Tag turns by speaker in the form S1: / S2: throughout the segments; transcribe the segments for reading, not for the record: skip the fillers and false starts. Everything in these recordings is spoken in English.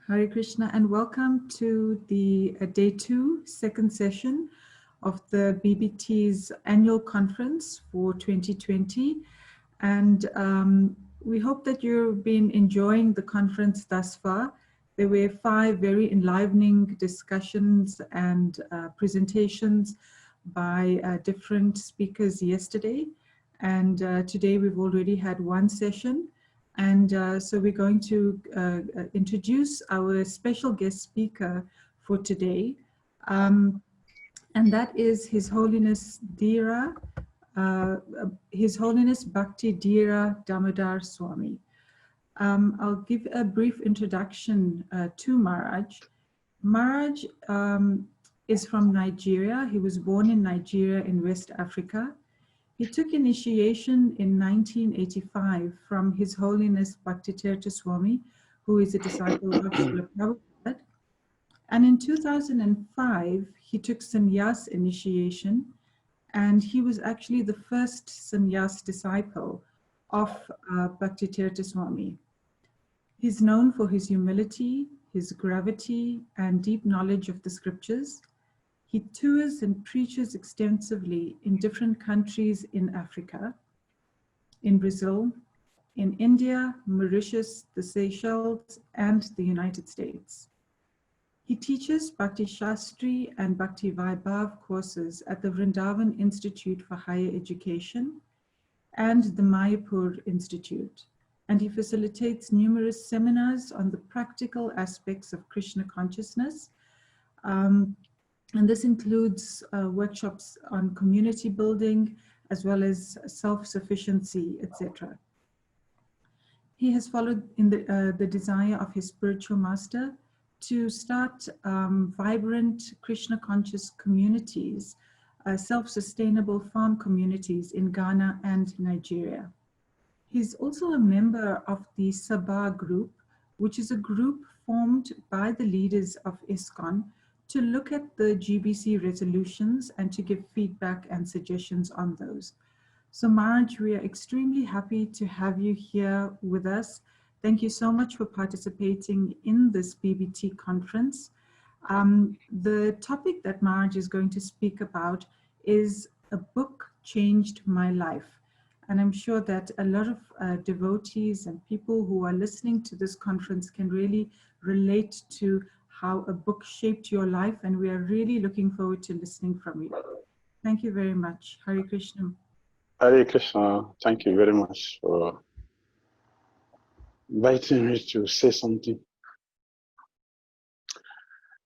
S1: Hare Krishna, and welcome to the day 2, second session of the BBT's annual conference for 2020. And we hope that you've been enjoying the conference thus far. There were 5 very enlivening discussions and presentations by different speakers yesterday. And today we've already had 1 session. And so we're going to introduce our special guest speaker for today. And that is His Holiness Dhira, His Holiness Bhakti Dhira Damodara Swami. I'll give a brief introduction to Maharaj. Maharaj is from Nigeria. He was born in Nigeria in West Africa. He took initiation in 1985 from His Holiness Bhakti Swami, who is a disciple of Srila Prabhupada. And in 2005, he took sannyas initiation, and he was actually the first sannyas disciple of Bhakti Swami. He's known for his humility, his gravity, and deep knowledge of the scriptures. He tours and preaches extensively in different countries in Africa, in Brazil, in India, Mauritius, the Seychelles, and the United States. He teaches Bhakti Shastri and Bhakti Vaibhav courses at the Vrindavan Institute for Higher Education and the Mayapur Institute, and he facilitates numerous seminars on the practical aspects of Krishna consciousness. And this includes workshops on community building, as well as self-sufficiency, etc. He has followed in the desire of his spiritual master to start vibrant Krishna-conscious communities, self-sustainable farm communities in Ghana and Nigeria. He's also a member of the Sabha group, which is a group formed by the leaders of ISKCON to look at the GBC resolutions and to give feedback and suggestions on those. So Maharaj, we are extremely happy to have you here with us. Thank you so much for participating in this BBT conference. The topic that Maharaj is going to speak about is "A Book Changed My Life." And I'm sure that a lot of devotees and people who are listening to this conference can really relate to how a book shaped your life, and we are really looking forward to listening from you. Thank you very much. Hare Krishna.
S2: Hare Krishna. Thank you very much for inviting me to say something.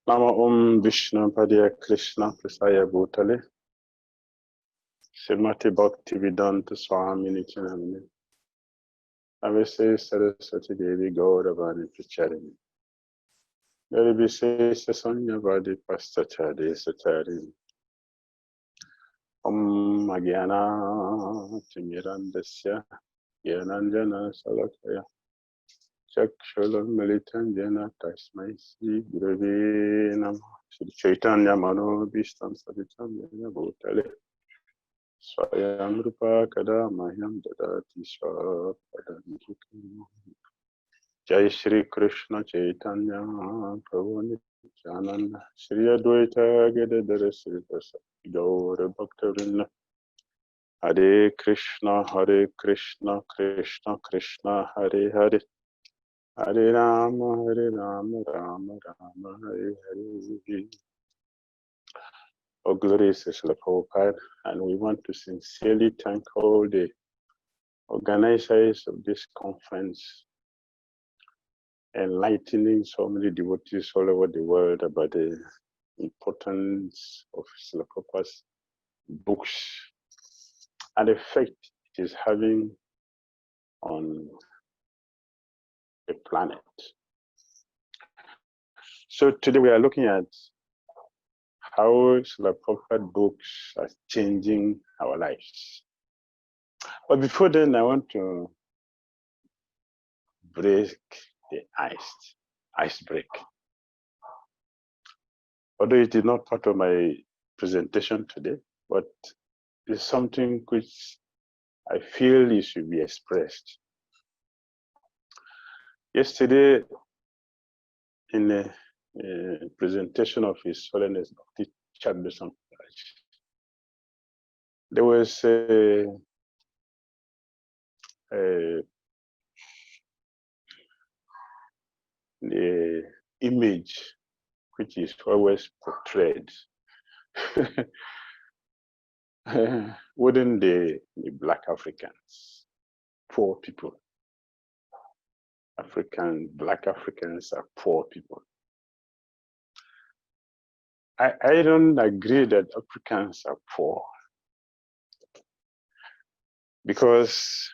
S2: Nama Om Vishnu Padya Krishna Prasaya Bhutale Srimati Bhakti Vedanta Swami Nityananda Avese Saraswati Devi Gauravani Pracharini Nirvise Sasanya Vadi Pastachari Satari Om Agyana Timirandasya Yananjana Salakaya Chakshulam Militan Jana Tasmai Sri Gurave Namah Sri Chaitanya Mano Bhishtam Savitam Jana Bhutale Swayam Rupa Kada Mahyam Dadati Swapadantikam Jai Shri Krishna Chaitanya Prabhu Nityananda Shri Advaita Gadadara Shri Prasad Gaura Bhaktavinda Hare Krishna Krishna Krishna Hare Hare Hare Rama Rama Rama Hare Hare. Oh, glorious Srila Prabhupada, and we want to sincerely thank all the organizers of this conference, enlightening so many devotees all over the world about the importance of Srila Prabhupada's books and the effect it is having on the planet. So today we are looking at how Srila Prabhupada books are changing our lives. But before then, I want to break the ice break. Although it is not part of my presentation today, but it's something which I feel it should be expressed. Yesterday, in a presentation of His Holiness Bhakti, there was a image which is always portrayed. Wouldn't the Black Africans, poor people, Black Africans are poor people. I don't agree that Africans are poor, because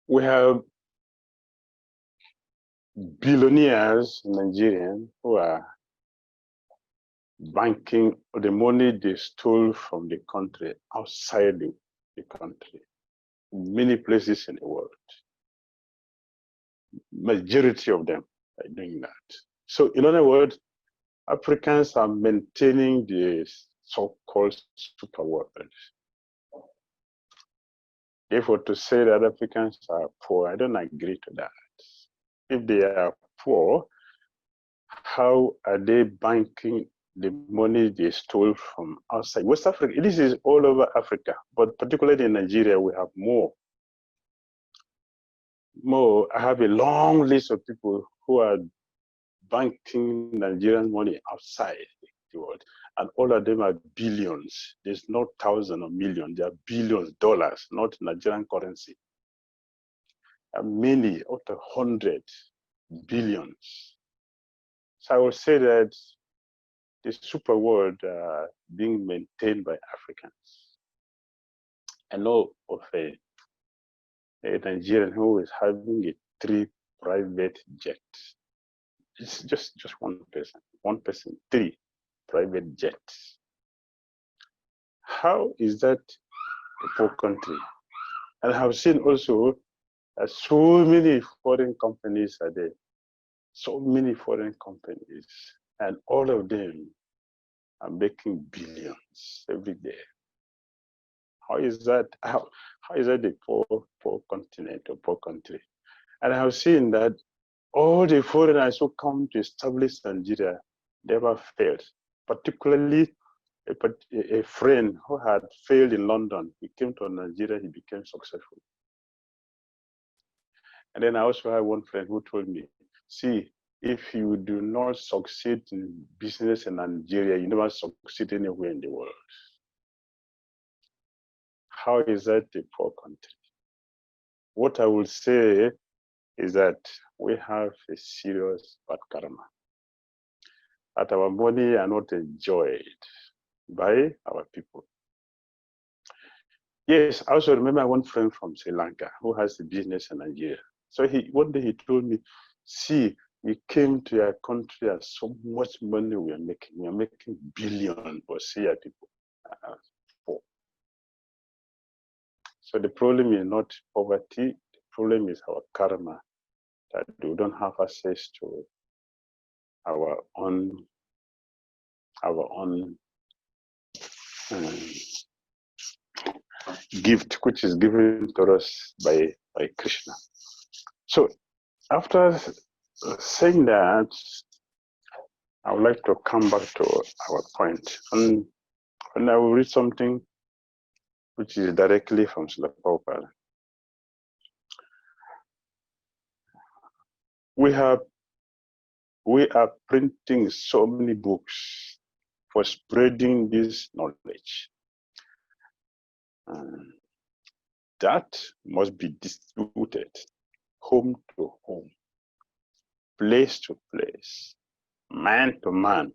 S2: we have billionaires in Nigeria who are banking the money they stole from the country outside the country, many places in the world. Majority of them are doing that. So in other words, Africans are maintaining the so-called super world. Therefore, to say that Africans are poor, I don't agree to that. If they are poor, how are they banking the money they stole from outside West Africa? This is all over Africa, but particularly in Nigeria, we have more. I have a long list of people who are banking Nigerian money outside the world, and all of them are billions. There's not thousands or millions, they are billions dollars, not Nigerian currency. And many, up to 100 billions. So I would say that the super world being maintained by Africans. I know of a Nigerian who is having 3 private jets. It's just one person, 3 private jets. How is that a poor country? And I've seen also so many foreign companies are there. So many foreign companies, and all of them are making billions every day. How is that? How is that a poor continent or poor country? And I have seen that all the foreigners who come to establish Nigeria never failed. Particularly a friend who had failed in London, he came to Nigeria, he became successful. And then I also had one friend who told me, see, if you do not succeed in business in Nigeria, you never succeed anywhere in the world. How is that a poor country? What I will say is that we have a serious bad karma. That our money are not enjoyed by our people. Yes, I also remember one friend from Sri Lanka who has a business in Nigeria. So one day he told me, see, we came to your country and so much money we are making. We are making billions, but see our people are poor. So the problem is not poverty, the problem is our karma, that we don't have access to our own gift, which is given to us by Krishna. So after saying that, I would like to come back to our point. And I will read something which is directly from Srila Prabhupada. We are printing so many books for spreading this knowledge. That must be distributed home to home, place to place, man to man.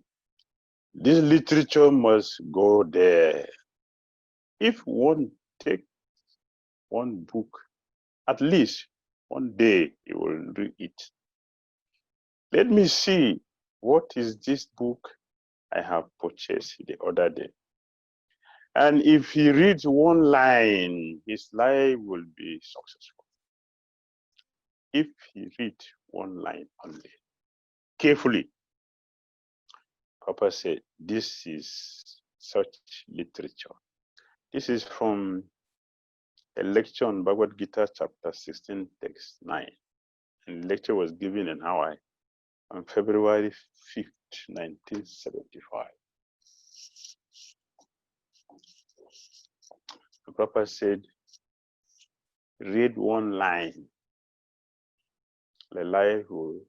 S2: This literature must go there. If one take one book, at least one day you will read it. Let me see, what is this book I have purchased the other day? And if he reads one line, his life will be successful. If he reads one line only, carefully. Papa said, this is such literature. This is from a lecture on Bhagavad Gita chapter 16, text 9. And the lecture was given in Hawaii on February 5th, 1975. The Prabhupada said, read one line, the life will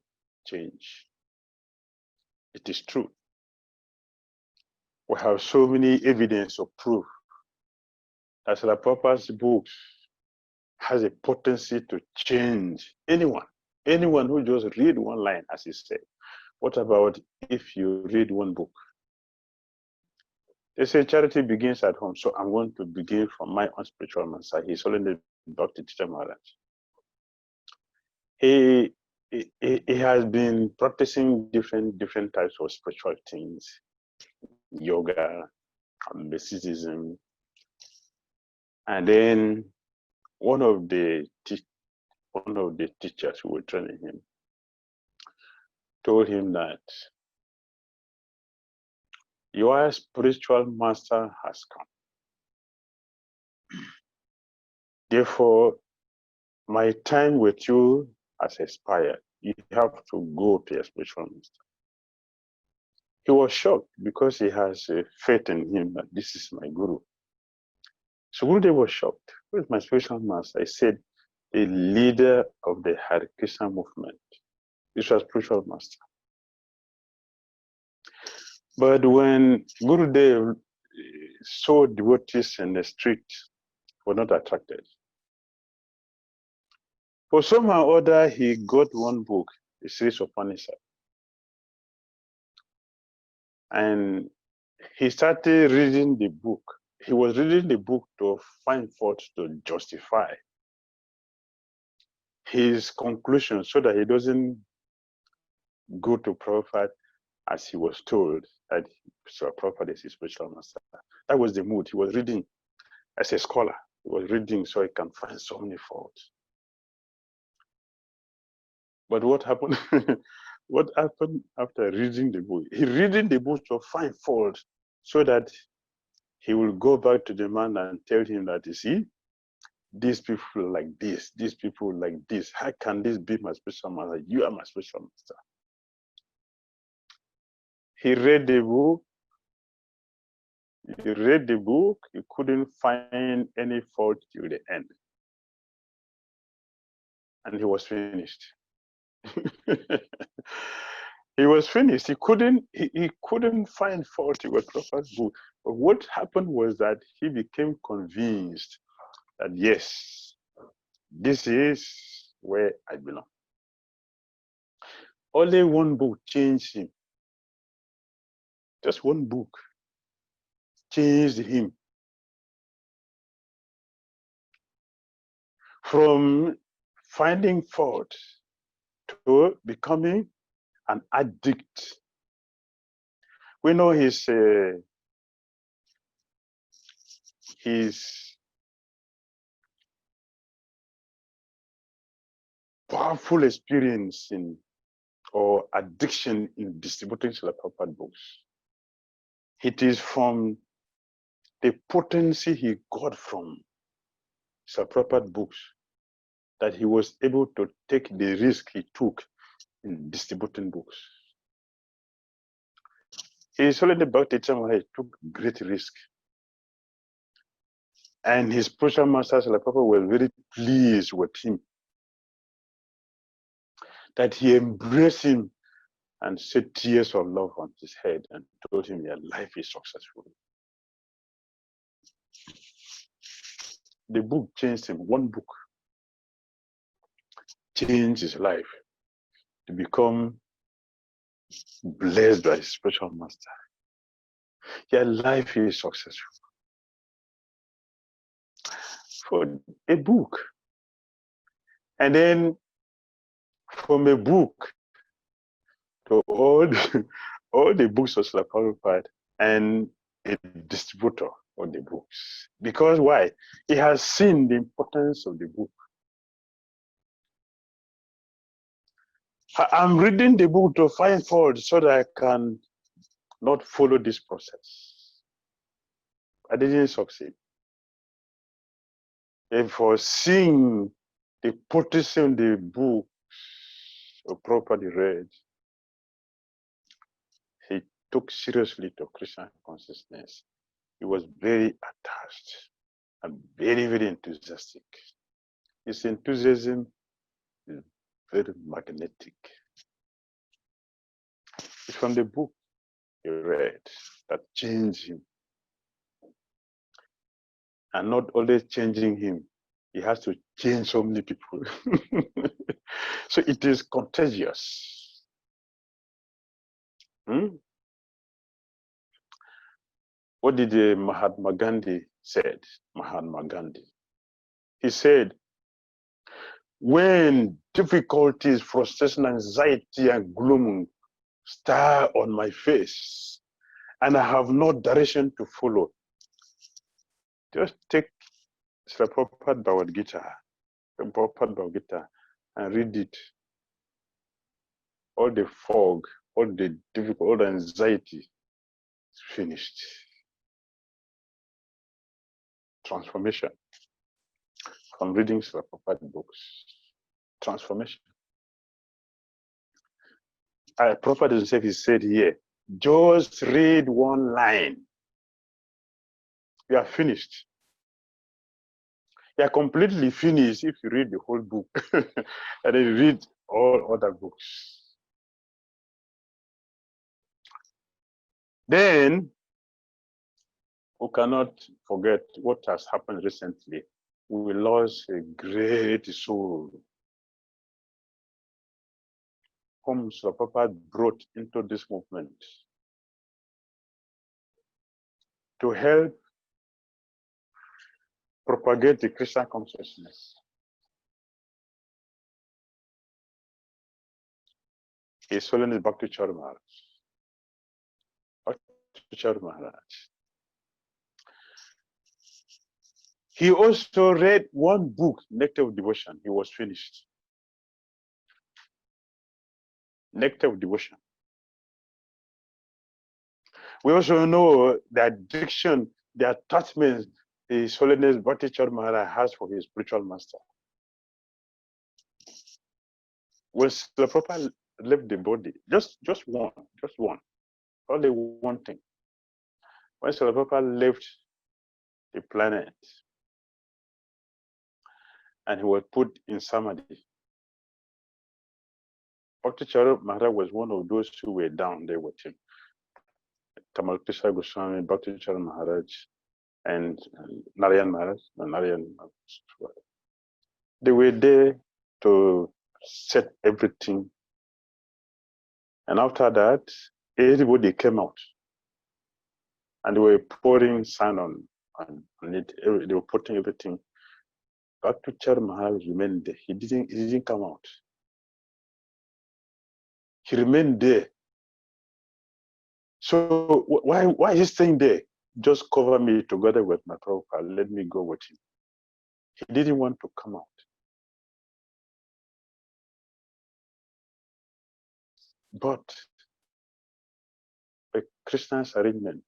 S2: change. It is true. We have so many evidence of proof that the Prabhupada's books has a potency to change anyone who just read one line, as he said. What about if you read one book? They say charity begins at home, so I'm going to begin from my own spiritual master. He's only Bhakti Teacher Maharaj. He has been practicing different types of spiritual things, yoga, mysticism, and then one of the teachers who were training him told him that your spiritual master has come. Therefore, my time with you has expired. You have to go to your spiritual master. He was shocked because he has faith in him that this is my guru. So Gurudev was shocked. Who is my spiritual master? I said, the leader of the Hare Krishna movement. This was spiritual master. But when Gurudev saw devotees in the street, were not attracted. For somehow or other, he got one book, a series of Upanishad. And he started reading the book. He was reading the book to find fault to justify his conclusion so that he doesn't go to Prabhupada as he was told that Prabhupada is his spiritual master. That was the mood. He was reading as a scholar. He was reading so he can find so many faults. But what happened? What happened after reading the book? He reading the book to find fault so that he will go back to the man and tell him that, you see, these people like this, these people like this. How can this be my spiritual master? You are my spiritual master. He read the book. He couldn't find any fault till the end. And he was finished. He was finished. He couldn't find fault with Prabhupada's book. But what happened was that he became convinced that yes, this is where I belong. Only one book changed him. Just one book changed him from finding fault to becoming an addict. We know his powerful experience in or addiction in distributing Srila Prabhupada books. It is from the potency he got from Srila Prabhupada books that he was able to take the risk he took in distributing books. He is only the Bhakti Teacher took great risk. And his spiritual master, Srila Prabhupada, were very pleased with him. That he embraced him and shed tears of love on his head and told him your life is successful. The book changed him. One book changed his life to become blessed by his spiritual master. Your life is successful. For a book. And then from a book to all the books of Srila Prabhupada and a distributor of the books. Because why? He has seen the importance of the book. I'm reading the book to find fault so that I can not follow this process. I didn't succeed. and for seeing the potency in the book properly read, he took seriously to Christian consciousness. He was very attached and very, very enthusiastic. His enthusiasm is very magnetic. It's from the book he read that changed him. And not only changing him, he has to change so many people. So it is contagious. What did Mahatma Gandhi said? Mahatma Gandhi. He said, when difficulties, frustration, anxiety, and gloom stare on my face, and I have no direction to follow, just take Srila Prabhupada Bhagavad Gita, and read it. All the fog, all the difficult, all the anxiety is finished. Transformation from reading Srila Prabhupada books. Transformation. Prabhupada himself, he said here, just read one line. You are finished. You are completely finished if you read the whole book and then read all other books. Then we cannot forget what has happened recently. We lost a great soul whom Srila Prabhupada brought into this movement to help propagate the Krishna consciousness. His Holiness Bhakti Maharaj. Maharaj. He also read one book, Nectar of Devotion. He was finished. Nectar of Devotion. We also know the addiction, the attachment His Holiness Bhakti Maharaj has for his spiritual master. When Srila Prabhupada left the body, just one, only one thing. When Srila Prabhupada left the planet and he was put in Samadhi, Bhakti Maharaj was one of those who were down there with him. Tamal Krishna Goswami, Bhakti Maharaj, and Narayan Maharaj. They were there to set everything. And after that, everybody came out. And they were pouring sand on it. They were putting everything. Bhakti Maharaj remained there. He didn't come out. He remained there. So why is he staying there? Just cover me together with my Prabhupada. Let me go with him. He didn't want to come out. But by Krishna's arrangement,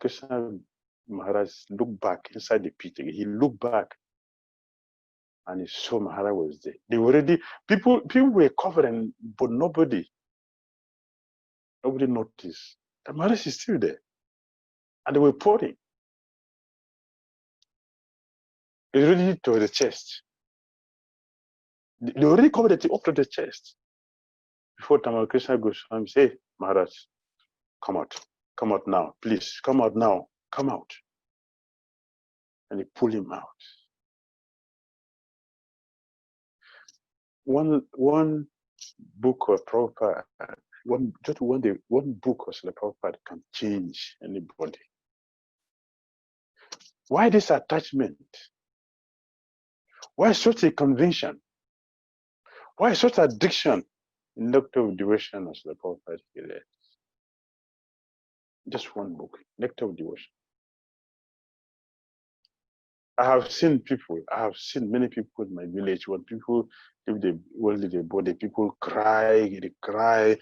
S2: Krishna Maharaj looked back inside the pit. He looked back and he saw Maharaj was there. They were already, people were covering, but nobody noticed. The Maharaj is still there. And they were pouring. They already to the chest. They already covered it up to the chest. Before Tamal Krishna Goswami say, hey, Maharaj, come out now, please, come out now, come out. And he pulled him out. One book of Prabhupada, one book of Srila Prabhupada can change anybody. Why this attachment? Why such a conviction? Why such addiction in Nectar of Devotion of Srila Prabhupada? Just one book, Nectar of Devotion. I have seen many people in my village, when people leave the body, people cry, they cry,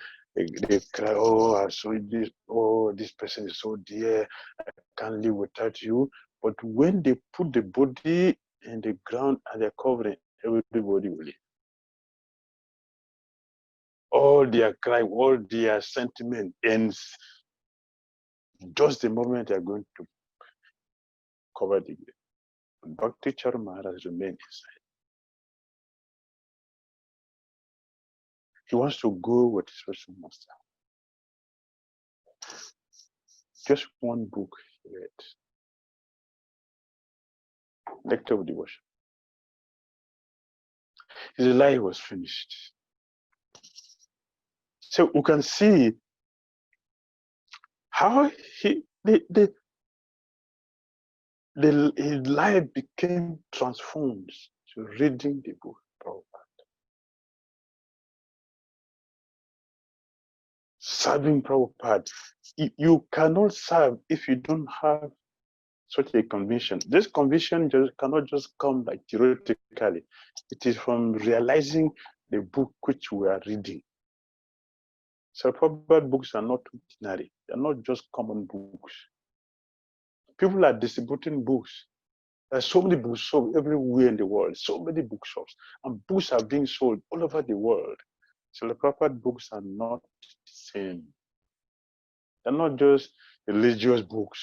S2: oh, I saw this, oh, this person is so dear, I can't live without you. But when they put the body in the ground and they're covering, everybody will leave. All their crime, all their sentiment ends just the moment they are going to cover the grave. Bhakti Maharaj remained inside. He wants to go with his spiritual master. Just one book he read. Lecture of Devotion. His life was finished. So we can see how his life became transformed to reading the book of Prabhupada. Serving Prabhupada. You cannot serve if you don't have such a conviction. This conviction cannot just come like theoretically. It is from realizing the book which we are reading. So Prabhupada books are not ordinary. They are not just common books. People are distributing books. There are so many books sold everywhere in the world, so many bookshops, and books are being sold all over the world. So the Prabhupada books are not the same. They're not just religious books.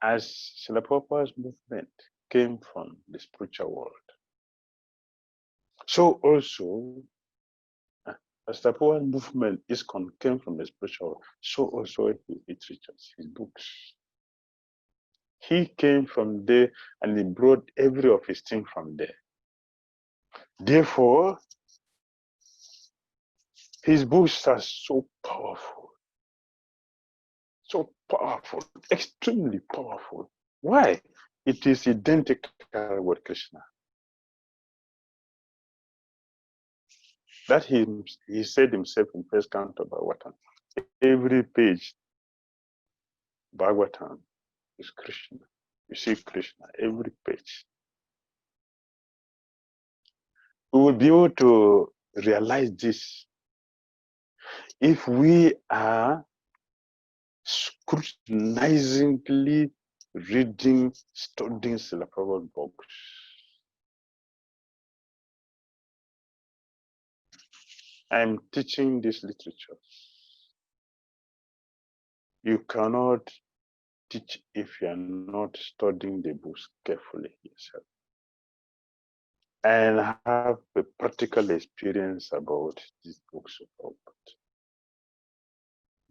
S2: As Srila Prabhupada's movement came from the spiritual world, so also as the Prabhupada movement came from the spiritual world, so also it reaches his books. He came from there and he brought every of his thing from there. Therefore, his books are so powerful, extremely powerful. Why? It is identical with Krishna. That he said himself in first canto of Bhagavatam. Every page, Bhagavatam is Krishna. You see Krishna every page. We will be able to realize this if we are scrutinizingly reading, studying Srila Prabhupada's books. I'm teaching this literature. You cannot teach if you are not studying the books carefully yourself and have a practical experience about these books of Prabhupada.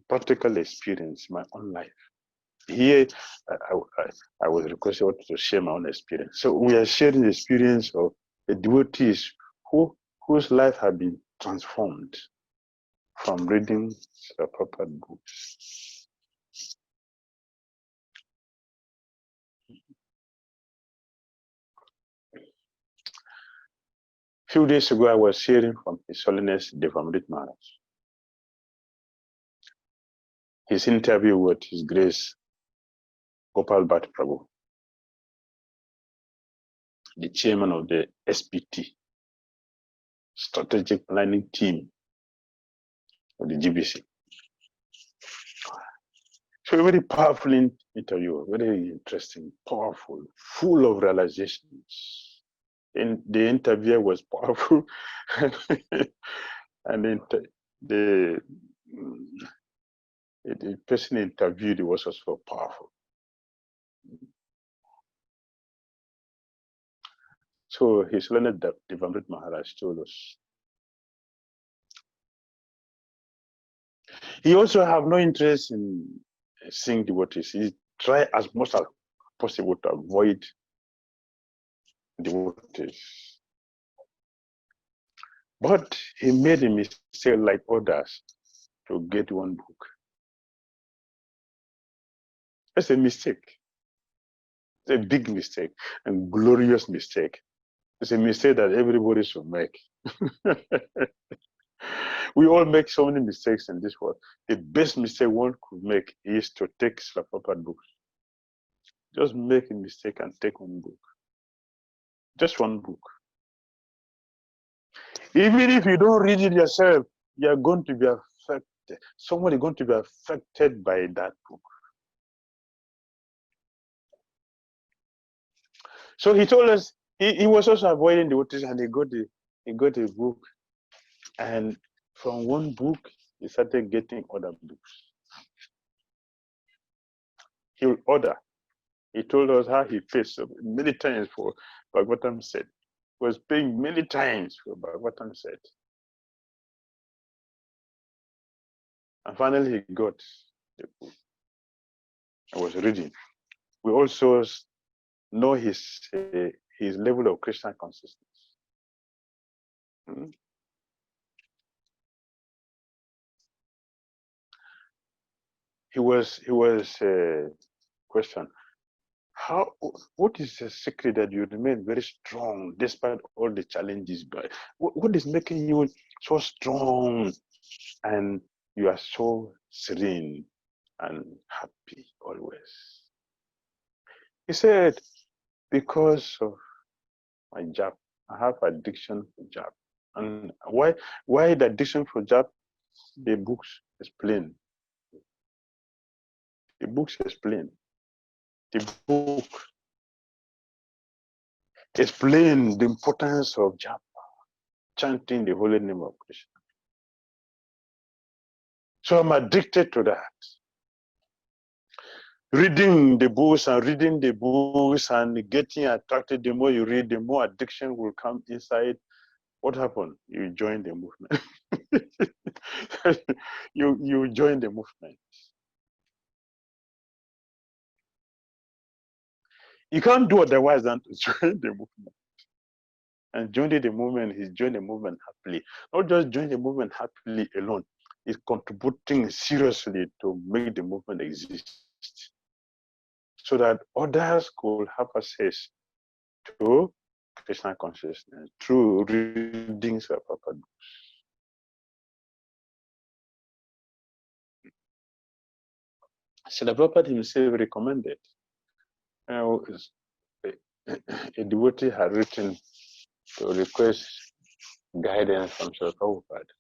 S2: Practical experience, my own life. Here, I was requested to share my own experience. So we are sharing the experience of the devotees whose life have been transformed from reading the Prabhupada books. A few days ago, I was hearing from His Holiness Devamrit Maharaj. His interview with His Grace Gopal Bhatt Prabhu, the chairman of the SPT, Strategic Planning Team of the GBC. So a very powerful interview, very interesting, powerful, full of realizations. And the interviewer was powerful, and the person interviewed was also powerful. So His Holiness Devamrit Maharaj told us. He also have no interest in seeing devotees. He try as much as possible to avoid devotees. But he made a mistake like others to get one book. That's a mistake. It's a big mistake and glorious mistake. It's a mistake that everybody should make. We all make so many mistakes in this world. The best mistake one could make is to take Srila Prabhupada books. Just make a mistake and take one book. Just one book. Even if you don't read it yourself, you are going to be affected. Someone is going to be affected by that book. So he told us he was also avoiding devotees, and he got a book, and from one book he started getting other books. He would order. He told us how he paid so many times for Bhagavatam set. He was paying many times for Bhagavatam set. And finally he got the book. I was reading. We also know his level of Krishna consciousness. Hmm? He was questioned, what is the secret that you remain very strong despite all the challenges? But what is making you so strong and you are so serene and happy always? He said, because of my job. I have addiction for job. And why the addiction for job? The books explain. The books explain. The book explain the importance of japa, chanting the holy name of Krishna. So I'm addicted to that. Reading the books and getting attracted. The more you read, the more addiction will come inside. What happened? You join the movement. you join the movement. You can't do otherwise than to join the movement. And joining the movement, he's joined the movement happily. Not just join the movement happily alone, he's contributing seriously to make the movement exist, so that others could have access to Krishna consciousness through readings of Papa books. So the Prabhupada himself recommended. A devotee had written to request guidance from Srila Prabhupada.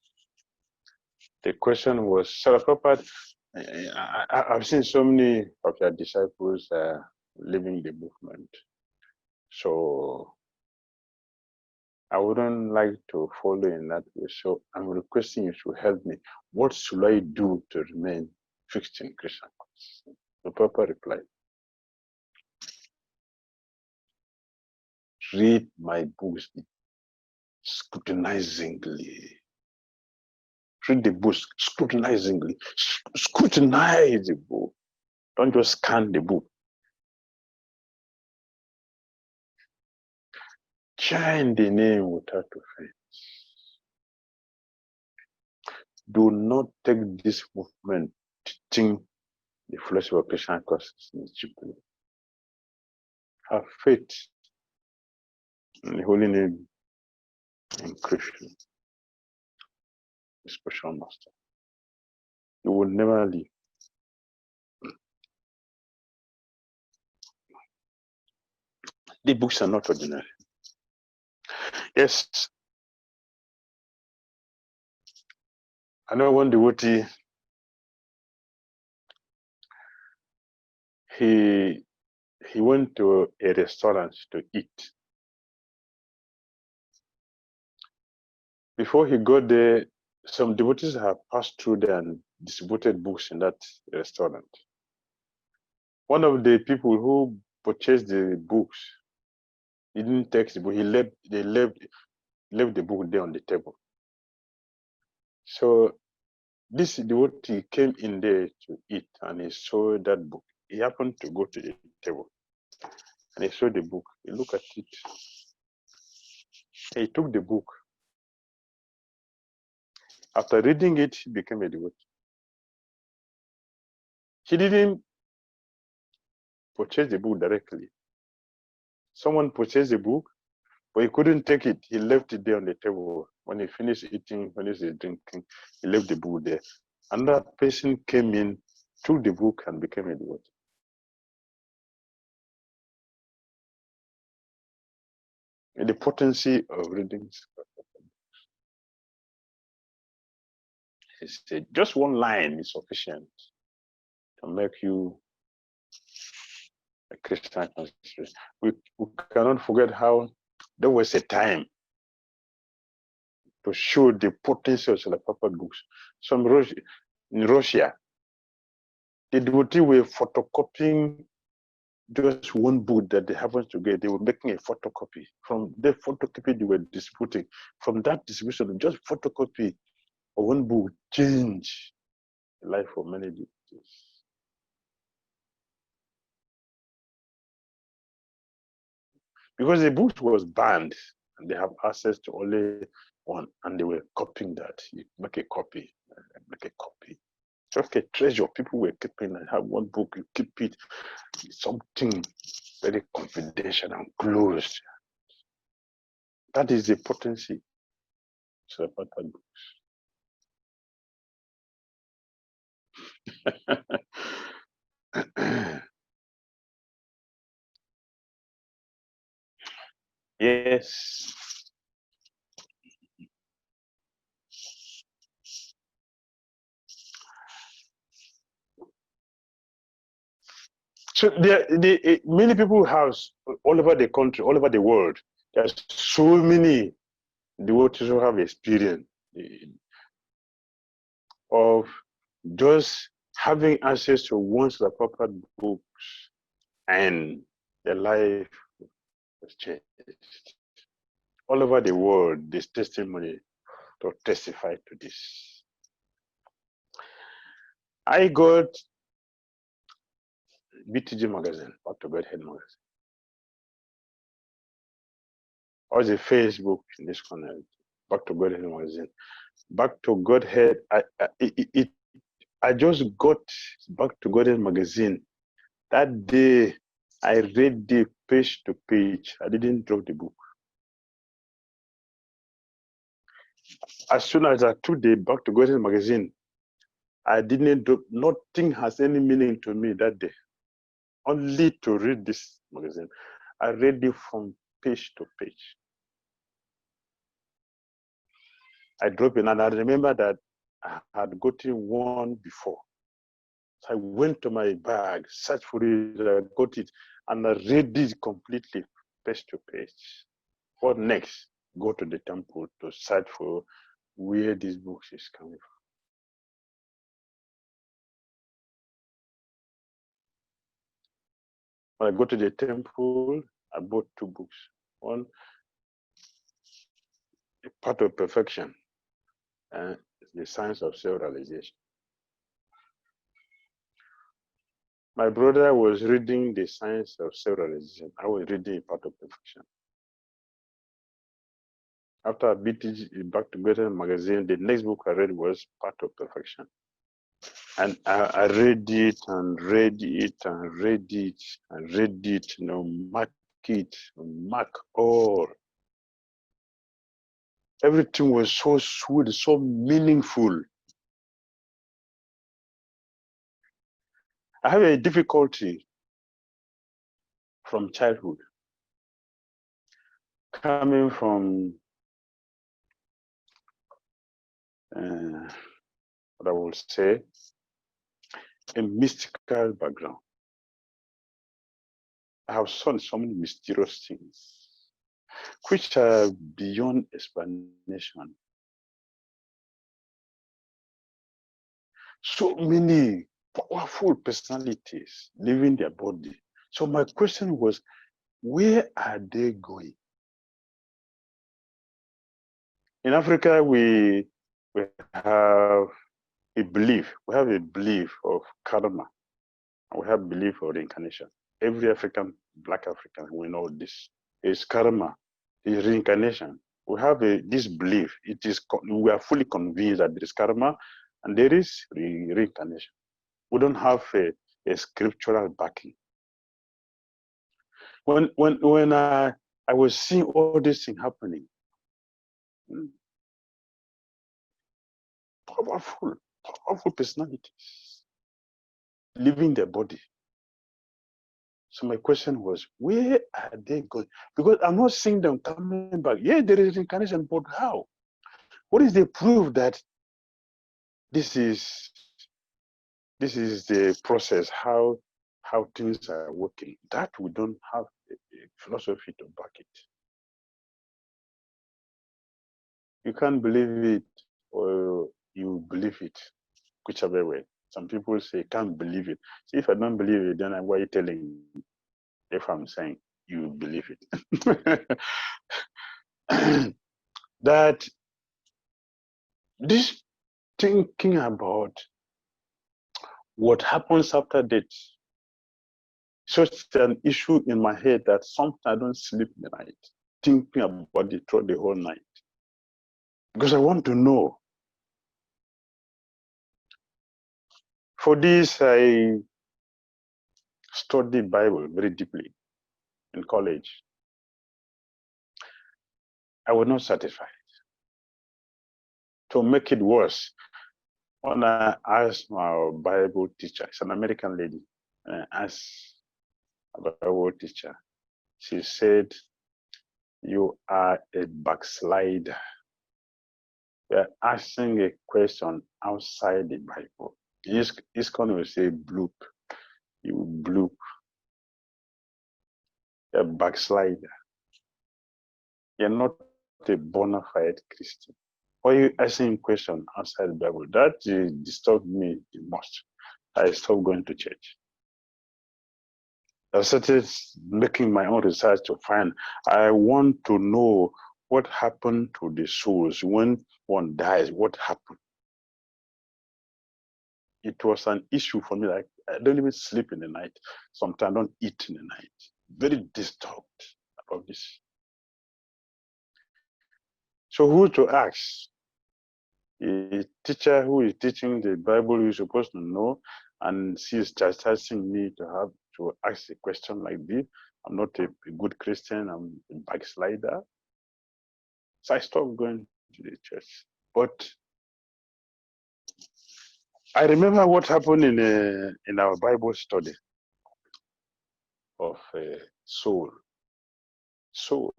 S2: The question was, Srila Prabhupada, I've seen so many of your disciples leaving the movement. So I wouldn't like to follow in that way. So I'm requesting you to help me. What should I do to remain fixed in Krishna consciousness? The Prabhupada replied, read my books scrutinizingly. Read the books scrutinizingly. Scrutinize the book. Don't just scan the book. Chant the name without offense. Do not take this movement teaching the philosophy of Krishna consciousness cheaply. Have faith in the holy name in Krishna, the spiritual master. You will never leave. The books are not ordinary. Yes, I know one devotee, he went to a restaurant to eat. Before he got there, some devotees have passed through there and distributed books in that restaurant. One of the people who purchased the books, he didn't take the book, they left the book there on the table. So this devotee came in there to eat and he saw that book. He happened to go to the table and he saw the book. He looked at it. He took the book. After reading it, he became a devotee. He didn't purchase the book directly. Someone purchased the book, but he couldn't take it. He left it there on the table. When he finished eating, finished drinking, he left the book there. Another person came in, took the book, and became a devotee. The potency of reading is just one line is sufficient to make you a Christian conspiracy. We cannot forget how there was a time to show the potency of Papa books. In Russia, the devotees were photocopying just one book that they happened to get. They were making a photocopy. From the photocopy they were distributing. From that distribution, just photocopy of one book changed the life of many devotees. Because the book was banned and they have access to only one, and they were copying that. You make a copy, make a copy. Just a treasure. People were keeping and have one book, you keep it, something very confidential and closed. That is the potency of the books. Yes. So many people have all over the country, all over the world. There's so many devotees who have experience of just having access to one's appropriate books, and their life was changed. All over the world, this testimony to testify to this. I got BTG magazine, Back to Godhead magazine. Or the Facebook in this corner, Back to Godhead magazine. Back to Godhead, I just got Back to Godhead magazine. That day, I read the page to page. I didn't drop the book. As soon as I took the Back to Godhead magazine, I didn't drop. Nothing has any meaning to me that day. Only to read this magazine. I read it from page to page. I dropped it, and I remember that I had gotten one before. So I went to my bag, searched for it, I got it, and I read it completely, page to page. What next? Go to the temple to search for where this book is coming from. When I go to the temple, I bought two books. One, A Part of Perfection, and The Science of Self-Realization. My brother was reading The Science of Self-Realization. I was reading A Part of Perfection. After BTG Back to Godhead magazine, the next book I read was Part of Perfection. And I read it and read it and read it and read it, mark it, mark all. Everything was so sweet, so meaningful. I have a difficulty from childhood, coming from what I will say, a mystical background. I have seen so many mysterious things, which are beyond explanation. So many powerful personalities leaving their body. So my question was, where are they going? In Africa, we have a belief. We have a belief of karma. We have belief of reincarnation. Every African, Black African, we know this is karma, is reincarnation. We have this belief. We are fully convinced that there is karma and there is reincarnation. We don't have a scriptural backing. When I was seeing all this thing happening, powerful personalities leaving their body. So my question was, where are they going? Because I'm not seeing them coming back. Yeah, there is reincarnation, but how? What is the proof that this is the process, how how things are working. That we don't have a philosophy to back it. You can't believe it or you believe it, whichever way. Some people say, can't believe it. See, if I don't believe it, then why are you telling me? If I'm saying you believe it. That this thinking about what happens after death, such an issue in my head that sometimes I don't sleep in the night, thinking about it throughout the whole night. Because I want to know. For this, I studied Bible very deeply in college. I was not satisfied. To make it worse, when I asked my Bible teacher, it's an American lady, and I asked a Bible teacher, she said, "You are a backslider. You are asking a question outside the Bible." This kind will say bloop. You bloop. You're a backslider. You're not a bona fide Christian. Why are you asking questions outside the Bible? That disturbed me the most. I stopped going to church. I started making my own research to find. I want to know what happened to the souls when one dies. What happened? It was an issue for me. Like, I don't even sleep in the night. Sometimes I don't eat in the night. Very disturbed about this. So who to ask? A teacher who is teaching the Bible you're supposed to know, and she is chastising me to have to ask a question like this. I'm not a good Christian, I'm a backslider. So I stopped going to the church. But I remember what happened in our Bible study of Saul. Saul,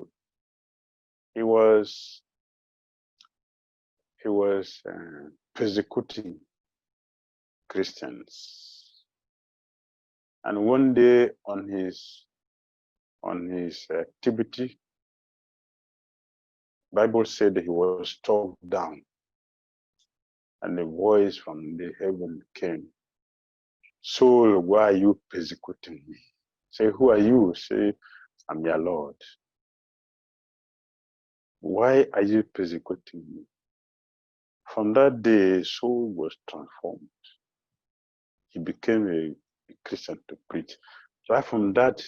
S2: he was persecuting Christians, and one day on his activity, Bible said that he was struck down, and a voice from the heaven came. Saul, why are you persecuting me? Say, who are you? Say, I'm your Lord. Why are you persecuting me? From that day, Saul was transformed. He became a Christian to preach. So from that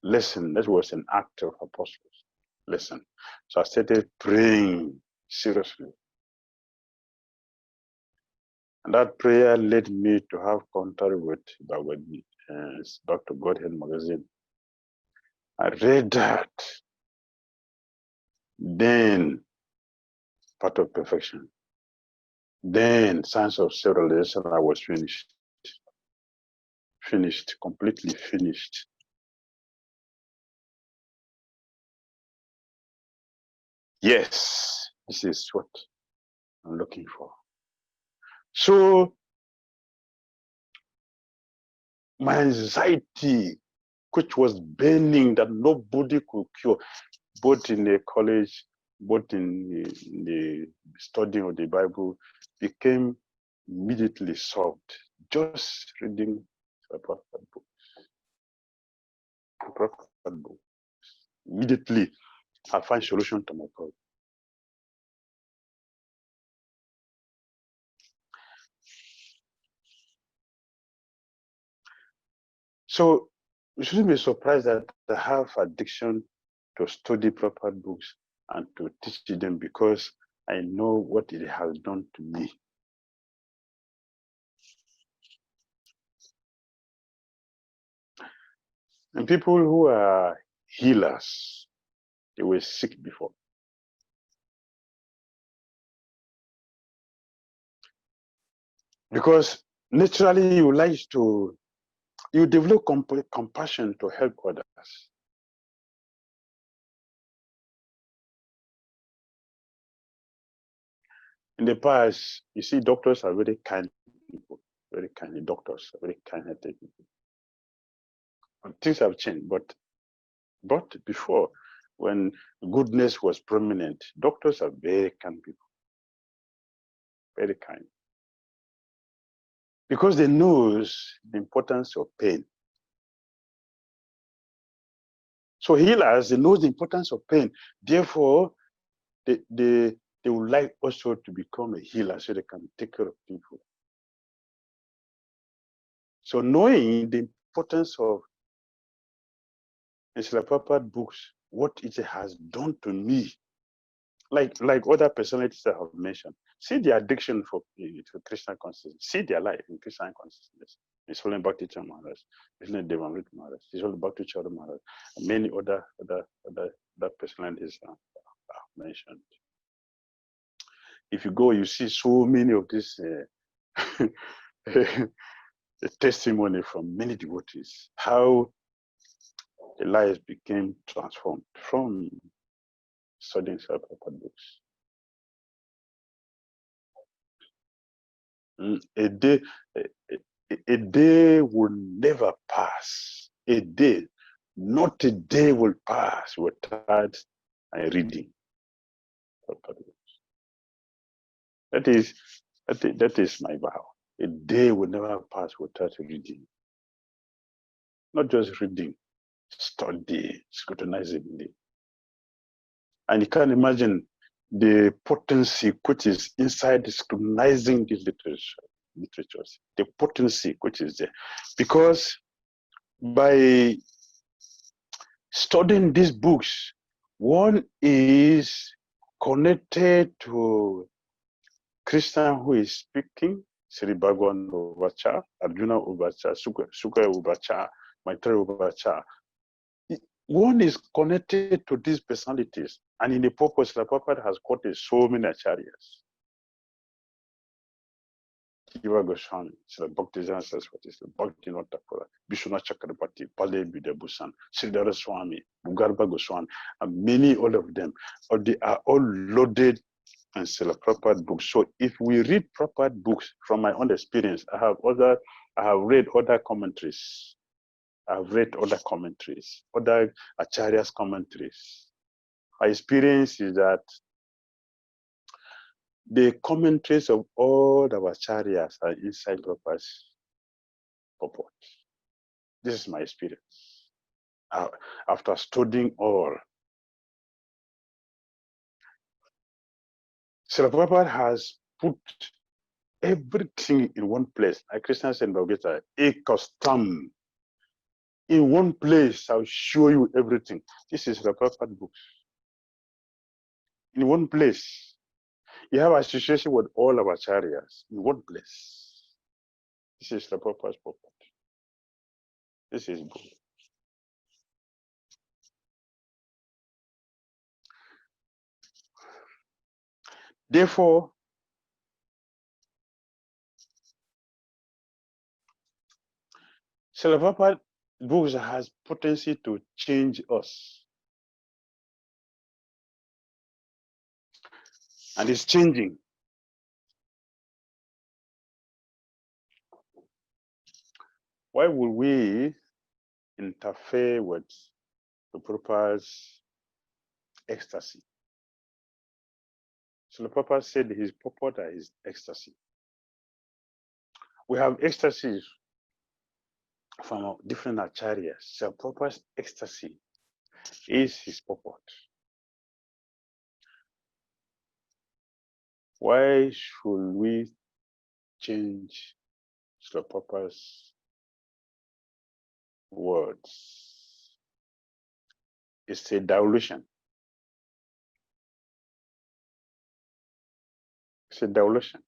S2: lesson, that was an act of apostles lesson. So I started praying seriously. And that prayer led me to have contact with Back to Godhead magazine. I read that. Then, Part of Perfection. Then, Science of Self-Realization, I was finished. Finished, completely finished. Yes, this is what I'm looking for. So, my anxiety, which was burning that nobody could cure, both in the college, both in the studying of the Bible, became immediately solved. Just reading a prophet book. Immediately, I find solution to my problem. So you shouldn't be surprised that I have addiction to study proper books and to teach them, because I know what it has done to me. And people who are healers, they were sick before. Because naturally you develop compassion to help others. In the past, you see, doctors are very kind people, very kind doctors, very kind-hearted people. Things have changed, but before, when goodness was prominent, doctors are very kind people, very kind, because they know the importance of pain. So healers, they know the importance of pain. Therefore, they would like also to become a healer so they can take care of people. So knowing the importance of Prabhupada books, what it has done to me, like other personalities that I have mentioned, see the addiction to Krishna consciousness, see their life in Krishna consciousness. It's all about Bhakti Maharaj, it's not Devamrit Maharaj, it's all about Chara Maharaj, and many other personalities mentioned. If you go, you see so many of these testimony from many devotees, how the lives became transformed from studying Prabhupada books. A day will never pass. A day, not a day will pass without reading Prabhupada books. That is my vow. A day will never pass without reading. Not just reading, study, scrutinizingly. And you can imagine the potency which is inside scrutinizing these literatures, the potency which is there. Because by studying these books, one is connected to Krishna who is speaking, Sri Bhagavan Uvacha, Arjuna Uvacha, Sukha Uvacha, Maitreya Uvacha. One is connected to these personalities, and in the purpose, the Prabhupada has quoted so many acharyas. Dhira Goswami, Sri Bhakti Saraswati, Sri Bhakti Notakura, Vishwanath Chakrabarti, Pale Bidebhusan, Sridhara Swami, Bhugarba Goswami, and many all of them. They are all loaded and Sri Prabhupada books. So if we read Prabhupada books, from my own experience, I have read other commentaries. I've read other commentaries, other acharyas' commentaries. My experience is that the commentaries of all the acharyas are inside Prabhupada's purport. This is my experience. After studying all, Srila Prabhupada has put everything in one place. Like Krishna said in Bhagavad Gita, a custom. In one place, I'll show you everything. This is the Prabhupada books. In one place, you have association with all our acharyas in one place. This is the Prabhupada's purport. This is good. Therefore, Srila Prabhupada books has potency to change us. And it's changing. Why would we interfere with the Prabhupada's ecstasy? So the Prabhupada said his purport is ecstasy. We have ecstasies from different acharyas. So Prabhupada's ecstasy is his purport. Why should we change Srila Prabhupada's words? It's a dilution. It's a dilution.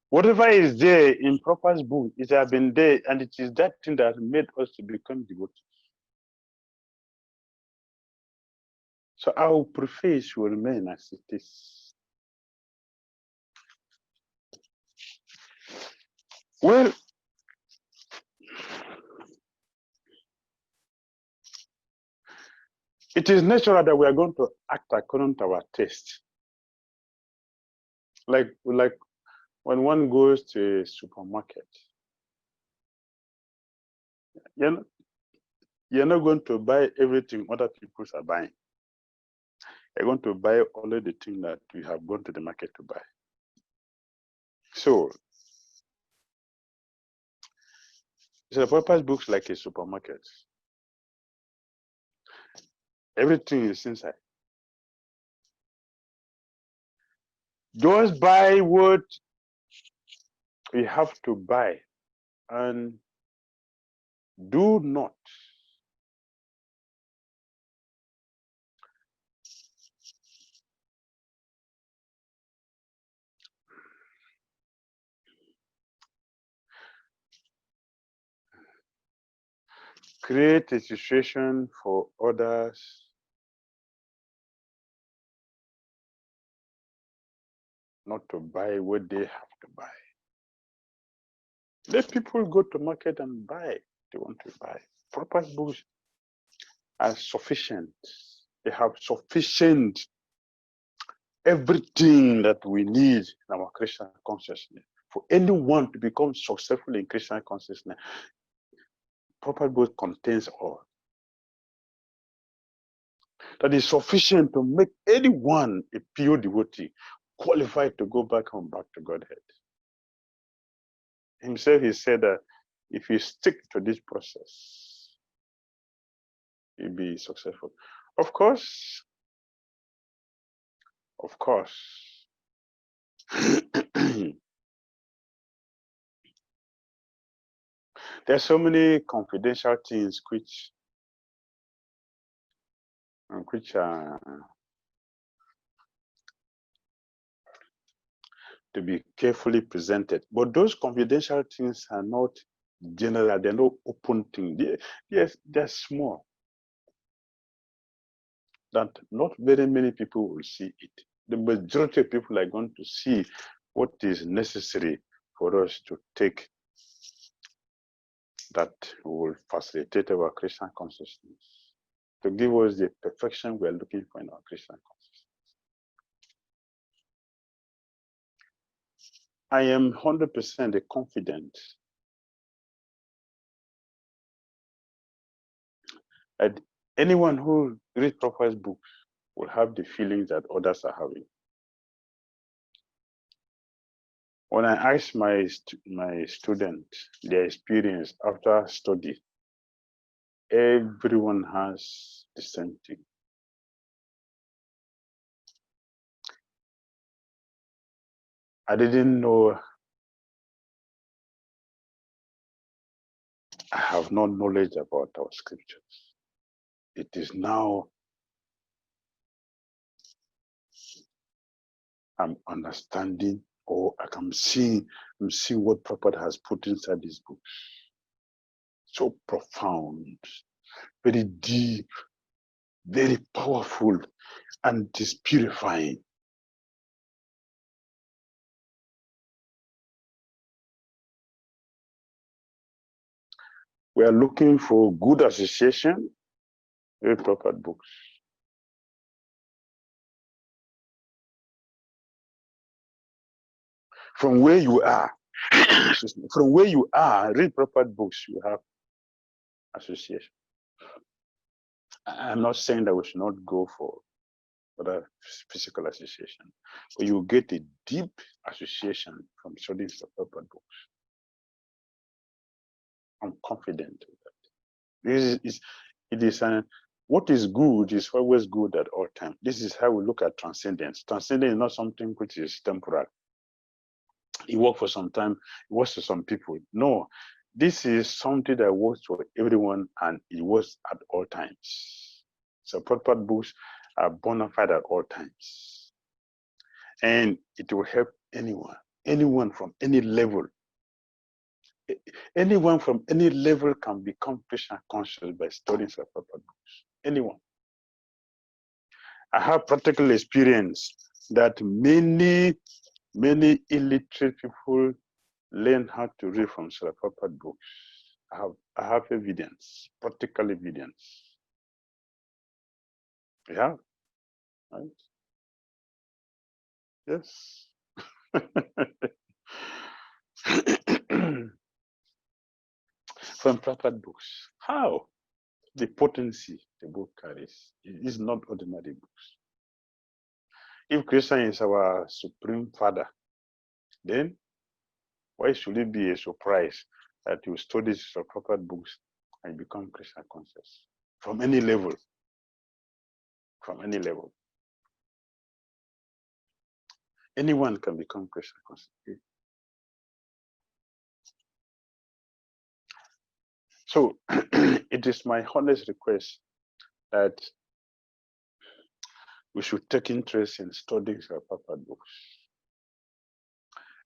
S2: Whatever is there in Prabhupada's book, it has been there, and it is that thing that made us to become devotees. So I would prefer it to remain as it is. Well, it is natural that we are going to act according to our taste. Like when one goes to a supermarket, you know, You're not going to buy everything other people are buying. You're going to buy only the thing that you have gone to the market to buy. So the purpose books like a supermarket. Everything is inside. Just buy what we have to buy and do not create a situation for others not to buy what they have to buy. Let people go to market and buy they want to buy. Purpose books are sufficient. They have sufficient everything that we need in our Christian consciousness. For anyone to become successful in Christian consciousness, purpose book contains all. That is sufficient to make anyone a pure devotee, qualified to go back home, back to Godhead. Himself, he said that if you stick to this process, you'll be successful. Of course, there are so many confidential things which are to be carefully presented. But those confidential things are not general, they're not open things. They're small. That not very many people will see it. The majority of people are going to see what is necessary for us to take that will facilitate our Christian consciousness, to give us the perfection we are looking for in our Christian consciousness. I am 100% confident that anyone who reads Prabhupada's books will have the feelings that others are having. When I ask my students their experience after study, everyone has the same thing. I didn't know, I have no knowledge about our scriptures. It is now I'm understanding, or I'm seeing what Prabhupada has put inside these books. So profound, very deep, very powerful, and it is purifying. We are looking for good association with Prabhupada books. From where you are, read Prabhupada books, you have association. I'm not saying that we should not go for other physical association, but you get a deep association from studying the Prabhupada books. I'm confident with that. What is good is always good at all times. This is how we look at transcendence. Transcendence is not something which is temporal. It works for some time, it works for some people. No, this is something that works for everyone and it works at all times. So Prabhupada books are bona fide at all times. And it will help anyone from any level. Anyone from any level can become Krishna conscious by studying Prabhupada books. Anyone. I have practical experience that many illiterate people learn how to read from Prabhupada books. I have evidence, practical evidence. Yeah, right? Yes. From Prabhupada books. How? the potency the book carries. It is not ordinary books. If Krishna is our supreme father, then why should it be a surprise that you study the proper books and become Krishna conscious? From any level. From any level. Anyone can become Krishna conscious. So it is my honest request that we should take interest in studying the proper books.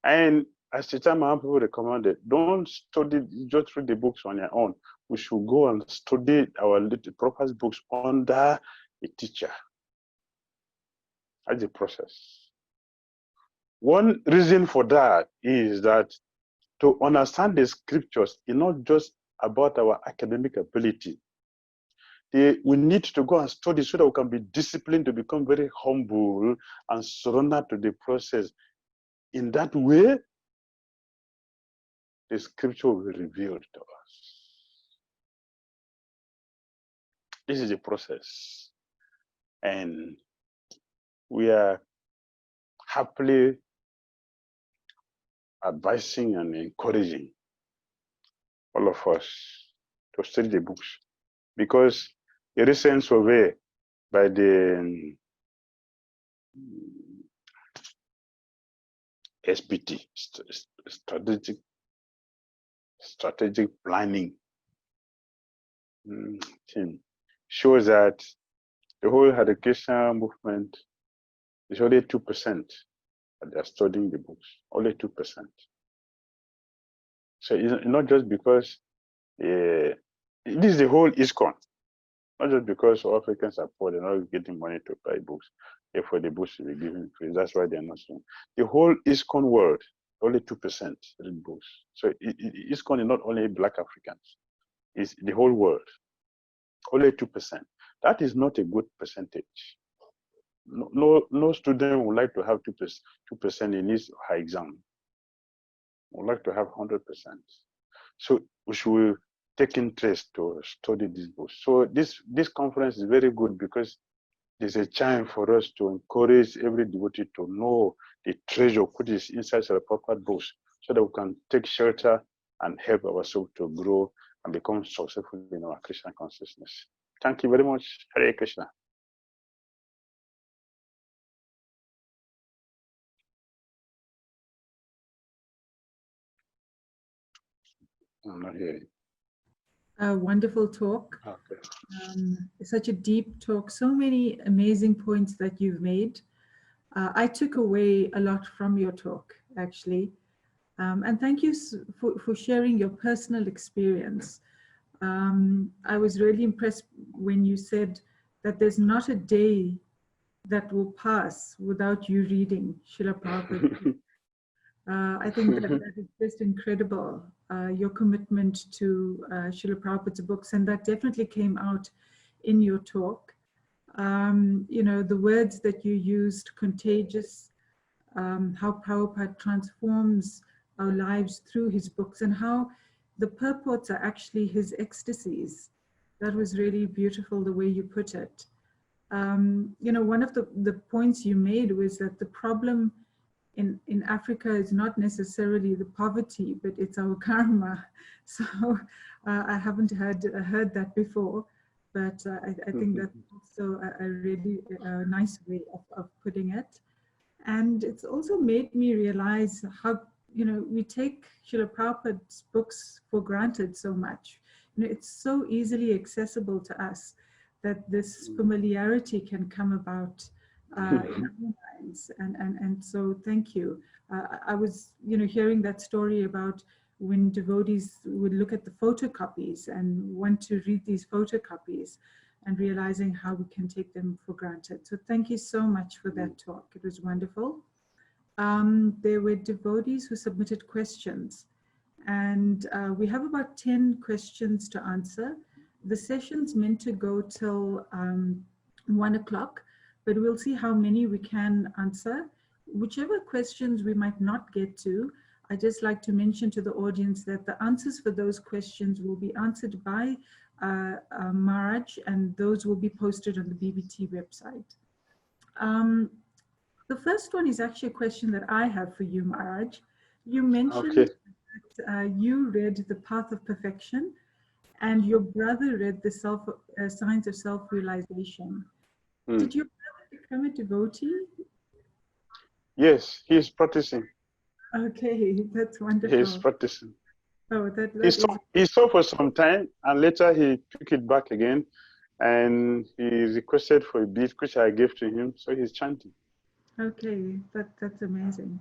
S2: And as the time people recommended, don't study, just read the books on your own. We should go and study our proper books under a teacher. That's the process. One reason for that is that to understand the scriptures is not just about our academic ability. We need to go and study so that we can be disciplined to become very humble and surrender to the process. In that way, the scripture will be revealed to us. This is the process. And we are happily advising and encouraging all of us to study the books, because a recent survey by the SBT, strategic planning team, shows that the whole education movement is only 2% that they are studying the books, only 2%. So it's not just because this is the whole ISKCON, not just because Africans are poor, they're not getting money to buy books. Therefore, the books will be given free. That's why they're not studying. The whole ISKCON world, only 2% read books. So ISKCON is not only Black Africans, it's the whole world, only 2%. That is not a good percentage. No student would like to have 2% in his high exam. Would like to have 100%. So we should take interest to study these books. So this conference is very good because there's a chance for us to encourage every devotee to know the treasure which is inside the proper books, so that we can take shelter and help ourselves to grow and become successful in our Krishna consciousness. Thank you very much. Hare Krishna. I'm not hearing.
S1: A wonderful talk.
S2: Okay.
S1: Such a deep talk. So many amazing points that you've made. I took away a lot from your talk, actually. And thank you for sharing your personal experience. I was really impressed when you said that there's not a day that will pass without you reading Srila Prabhupada. I think that is just incredible, your commitment to Srila Prabhupada's books, and that definitely came out in your talk. You know, the words that you used, contagious, how Prabhupada transforms our lives through his books, and how the purports are actually his ecstasies. That was really beautiful, the way you put it. You know, one of the points you made was that the problem in Africa is not necessarily the poverty, but it's our karma. So I haven't heard that before, but I think that's also a really nice way of putting it. And it's also made me realize how, you know, we take Srila Prabhupada's books for granted so much. You know, it's so easily accessible to us that this familiarity can come about in our minds. And so thank you. I was, you know, hearing that story about when devotees would look at the photocopies and want to read these photocopies, and realizing how we can take them for granted. So thank you so much for that talk. It was wonderful. There were devotees who submitted questions, and we have about 10 questions to answer. The session's meant to go till 1 o'clock, but we'll see how many we can answer. Whichever questions we might not get to, I just like to mention to the audience that the answers for those questions will be answered by Maharaj, and those will be posted on the BBT website. The first one is actually a question that I have for you, Maharaj. You mentioned that you read The Path of Perfection, and your brother read the Science of Self-Realization. Did your brother become a devotee?
S2: Yes, he's practicing.
S1: Okay, that's wonderful.
S2: He's practicing.
S1: Oh,
S2: he saw for some time, and later he took it back again, and he requested for a beat, which I gave to him, so he's chanting.
S1: Okay, that's amazing.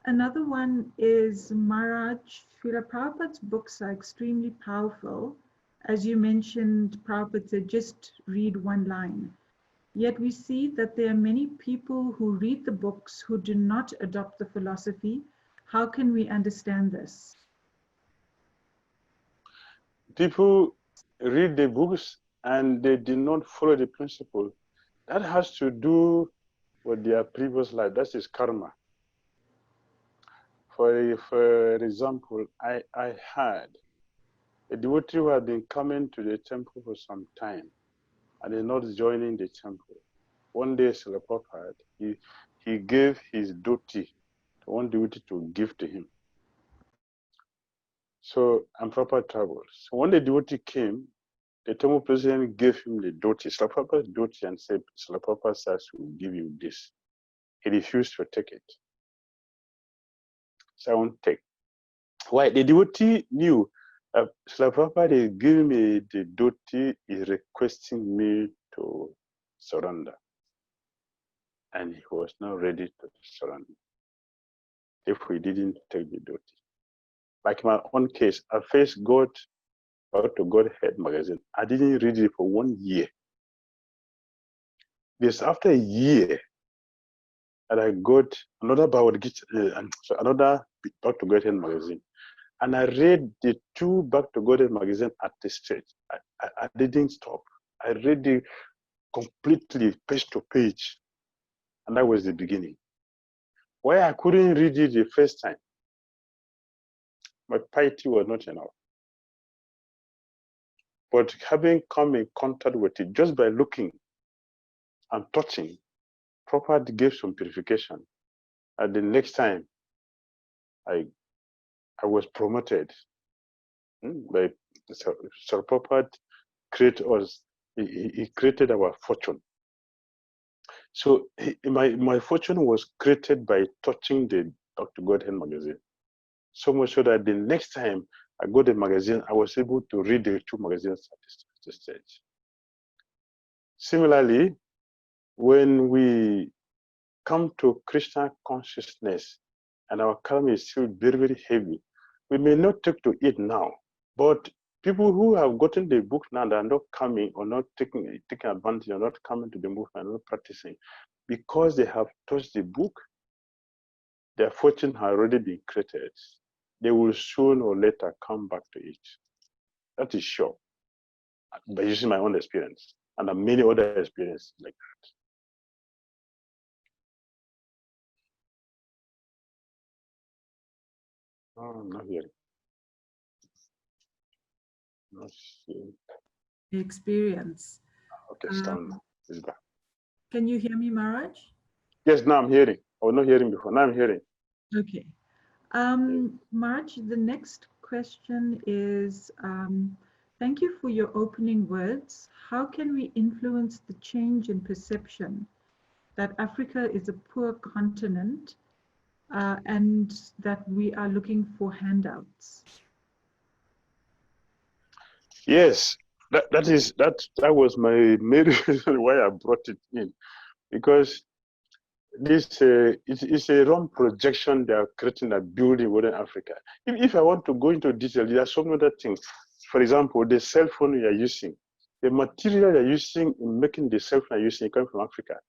S1: Another one is Maharaj, Srila Prabhupada's books are extremely powerful. As you mentioned, Prabhupada said, just read one line. Yet we see that there are many people who read the books who do not adopt the philosophy. How can we understand this?
S2: People read the books and they did not follow the principle. That has to do with their previous life. That is karma. For example, I had a devotee who had been coming to the temple for some time and is not joining the temple. One day, Srila Prabhupada, he gave his dhoti to one devotee to give to him. So, and Prabhupada traveled. So when the devotee came, the temple president gave him the dhoti, Srila Prabhupada's dhoti, and said, Srila Prabhupada says, we'll give you this. He refused to take it. So I won't take. Why? The devotee knew Srila Prabhupada is giving me the dhoti, is requesting me to surrender. And he was not ready to surrender if we didn't take the dhoti. Like my own case, I first got Back to Godhead magazine. I didn't read it for 1 year. This after a year that I got another another Back to Godhead magazine. And I read the 2 Back to Godhead magazine at the stretch. I didn't stop. I read it completely, page to page. And that was the beginning. Why I couldn't read it the first time? My piety was not enough. But having come in contact with it just by looking and touching, Prabhupada gave some purification. And the next time, I was promoted. By Sir Prabhupada created us. He created our fortune. So my fortune was created by touching the Dr. Godhead magazine. So much so that the next time I got the magazine, I was able to read the 2 magazines at the stage. Similarly, when we come to Krishna consciousness and our karma is still very, very heavy, we may not take to it now, but people who have gotten the book now that are not coming or not taking advantage or not coming to the movement, not practicing, because they have touched the book, their fortune has already been created. They will soon or later come back to it. That is sure, by using my own experience and many other experiences like that. Oh, I'm not hearing. Not hearing.
S1: Experience.
S2: Okay, stand. Is back.
S1: Can you hear me, Maharaj?
S2: Yes, now I'm hearing. I was not hearing before. Now I'm hearing.
S1: Okay. Maharaj, the next question is, thank you for your opening words. How can we influence the change in perception that Africa is a poor continent and that we are looking for handouts?
S2: Yes, that was my main reason why I brought it in, because this it's a wrong projection they are creating a building within Africa. If I want to go into detail, there are some other things. For example, the cell phone you are using, the material you're using in making the cell phone you're using coming from Africa.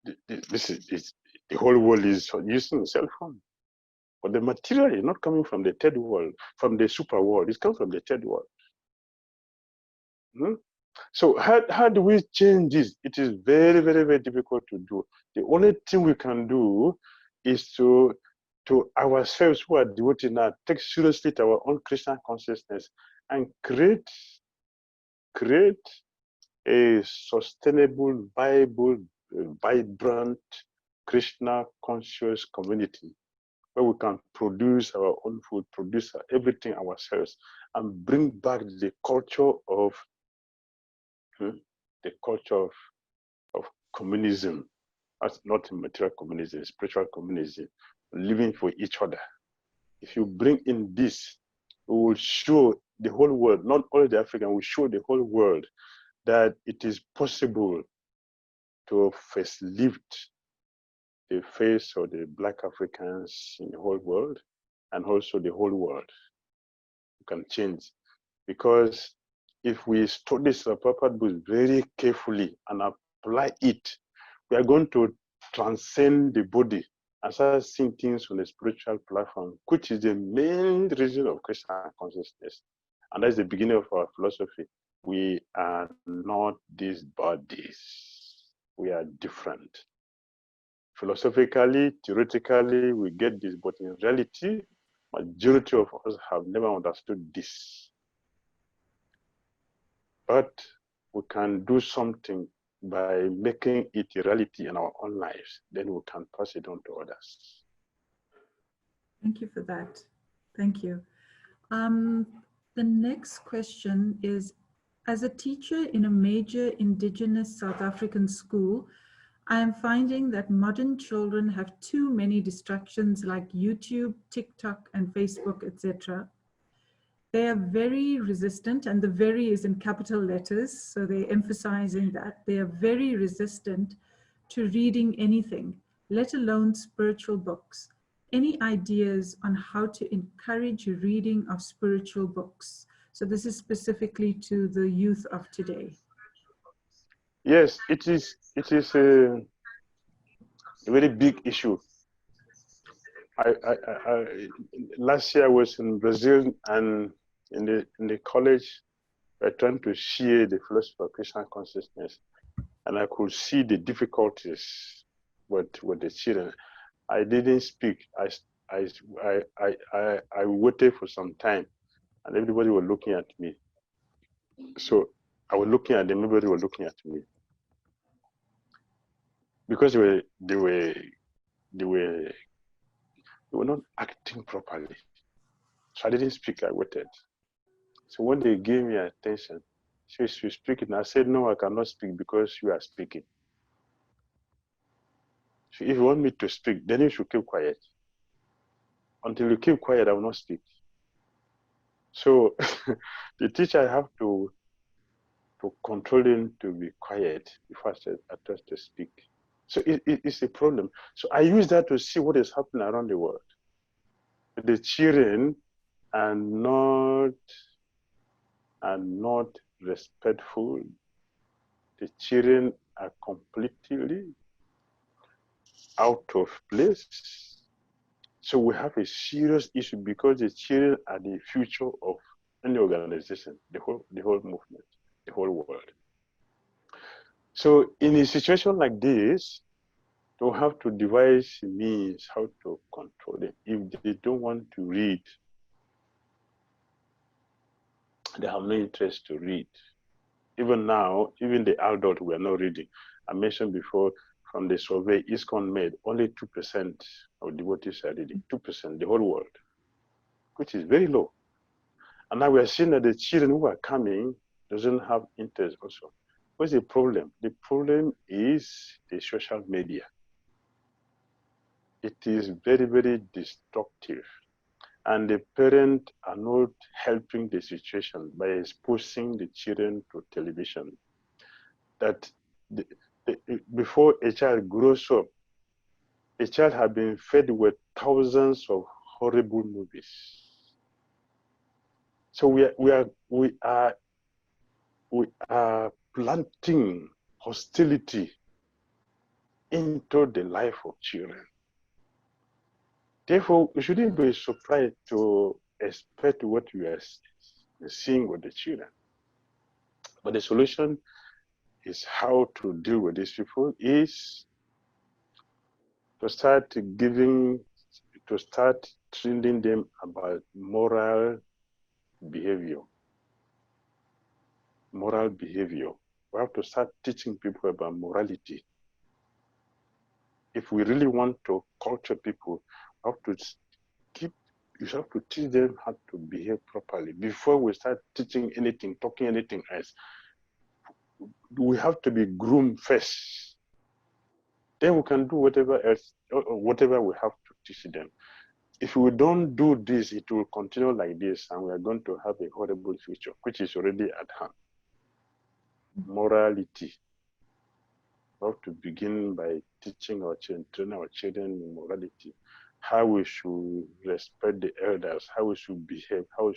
S2: The whole world is using a cell phone. But the material is not coming from the third world, from the super world. It's coming from the third world. So how do we change this? It is very, very, very difficult to do. The only thing we can do is to ourselves who are devoted now, take seriously to our own Christian consciousness and create a sustainable, viable, vibrant, Krishna conscious community where we can produce our own food, produce everything ourselves, and bring back the culture of communism. That's not material communism, spiritual communism, living for each other. If you bring in this, we will show the whole world, not only the African, we will show the whole world that it is possible to facelift the face of the Black Africans in the whole world, and also the whole world. You can change, because if we study the Prabhupada books very carefully and apply it, we are going to transcend the body and start seeing things on a spiritual platform, which is the main reason of Christian consciousness. And that's the beginning of our philosophy. We are not these bodies. We are different. Philosophically, theoretically, we get this, but in reality, majority of us have never understood this. But we can do something by making it a reality in our own lives. Then we can pass it on to others.
S1: Thank you for that. Thank you. The next question is, as a teacher in a major indigenous South African school, I am finding that modern children have too many distractions like YouTube, TikTok, and Facebook, etc. They are very resistant, and the very is in capital letters, so they're emphasizing that. They are very resistant to reading anything, let alone spiritual books. Any ideas on how to encourage reading of spiritual books? So this is specifically to the youth of today.
S2: Yes, it is a very big issue. Last year I was in Brazil, and in the college, we were trying to share the philosophy of Christian consciousness, and I could see the difficulties with the children. I didn't speak. I waited for some time, and everybody was looking at me. So I was looking at them. Everybody was looking at me because they were not acting properly. So I didn't speak. I waited. So when they gave me attention, she was speaking. I said, no, I cannot speak because you are speaking. So if you want me to speak, then you should keep quiet. Until you keep quiet, I will not speak. So the teacher have to control him to be quiet before I try to speak. So it's a problem. So I use that to see what is happening around the world. The children are not respectful. The children are completely out of place. So we have a serious issue, because the children are the future of any organization, the whole movement, the whole world. So in a situation like this, you have to devise means how to control it. If they don't want to read, they have no interest to read. Even now, even the adult, we are not reading. I mentioned before, from the survey ISKCON made, only 2% of devotees are reading. 2%, the whole world, which is very low. And now we are seeing that the children who are coming doesn't have interest also. What's the problem? The problem is the social media. It is very, very destructive. And the parents are not helping the situation by exposing the children to television. That before a child grows up, a child has been fed with thousands of horrible movies. So we are planting hostility into the life of children. Therefore, we shouldn't be surprised to expect what we are seeing with the children. But the solution is how to deal with these people is to start training them about moral behavior. Moral behavior. We have to start teaching people about morality. If we really want to culture people, we have to you have to teach them how to behave properly. Before we start teaching anything, talking anything else, we have to be groomed first. Then we can do whatever else, or whatever we have to teach them. If we don't do this, it will continue like this, and we are going to have a horrible future, which is already at hand. Morality. We have to begin by teaching our children, train our children in morality, how we should respect the elders, how we should behave, how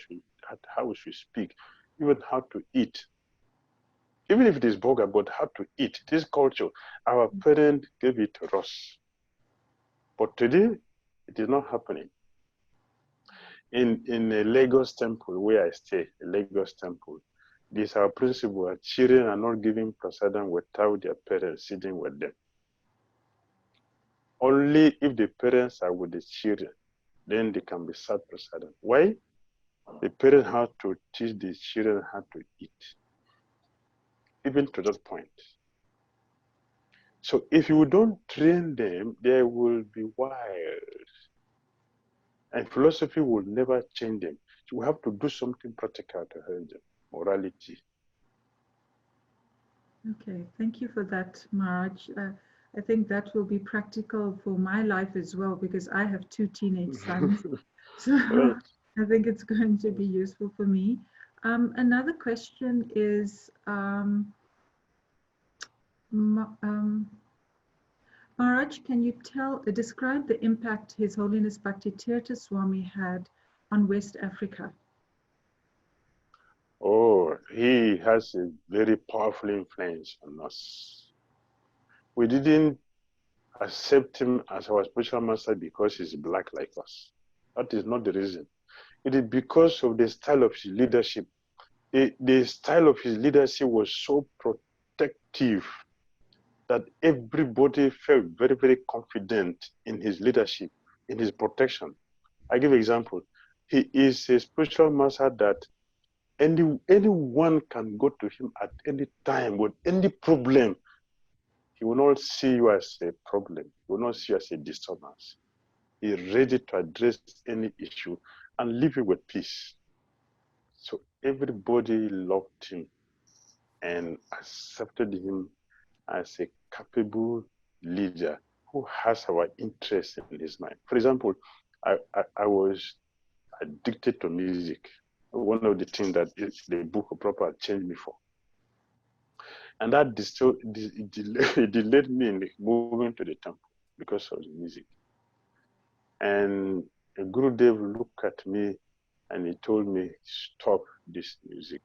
S2: we should speak, even how to eat. Even if it is vulgar, but how to eat. This culture, our parents gave it to us. But today, it is not happening. In a Lagos temple, where I stay, a Lagos temple, this our principle: children are not giving prasadam without their parents sitting with them. Only if the parents are with the children, then they can be served prasadam. Why? The parents have to teach the children how to eat, even to that point. So if you don't train them, they will be wild. And philosophy will never change them. So we have to do something practical to help them. Morality.
S1: Okay, thank you for that, Maharaj. I think that will be practical for my life as well, because I have 2 teenage sons. So
S2: Right.
S1: I think it's going to be useful for me. Another question is, Maharaj, can you describe the impact His Holiness Bhakti Tirtha Swami had on West Africa?
S2: Oh, he has a very powerful influence on us. We didn't accept him as our spiritual master because he's black like us. That is not the reason. It is because of the style of his leadership. The style of his leadership was so protective that everybody felt very, very confident in his leadership, in his protection. I give an example. He is a spiritual master that anyone can go to him at any time with any problem. He will not see you as a problem. He will not see you as a disturbance. He is ready to address any issue and leave you with peace. So everybody loved him and accepted him as a capable leader who has our interest in his mind. For example, I was addicted to music. One of the things that the book of Prabhupada changed me for. And that delayed me in moving to the temple because of the music. And a Gurudev looked at me and he told me, stop this music.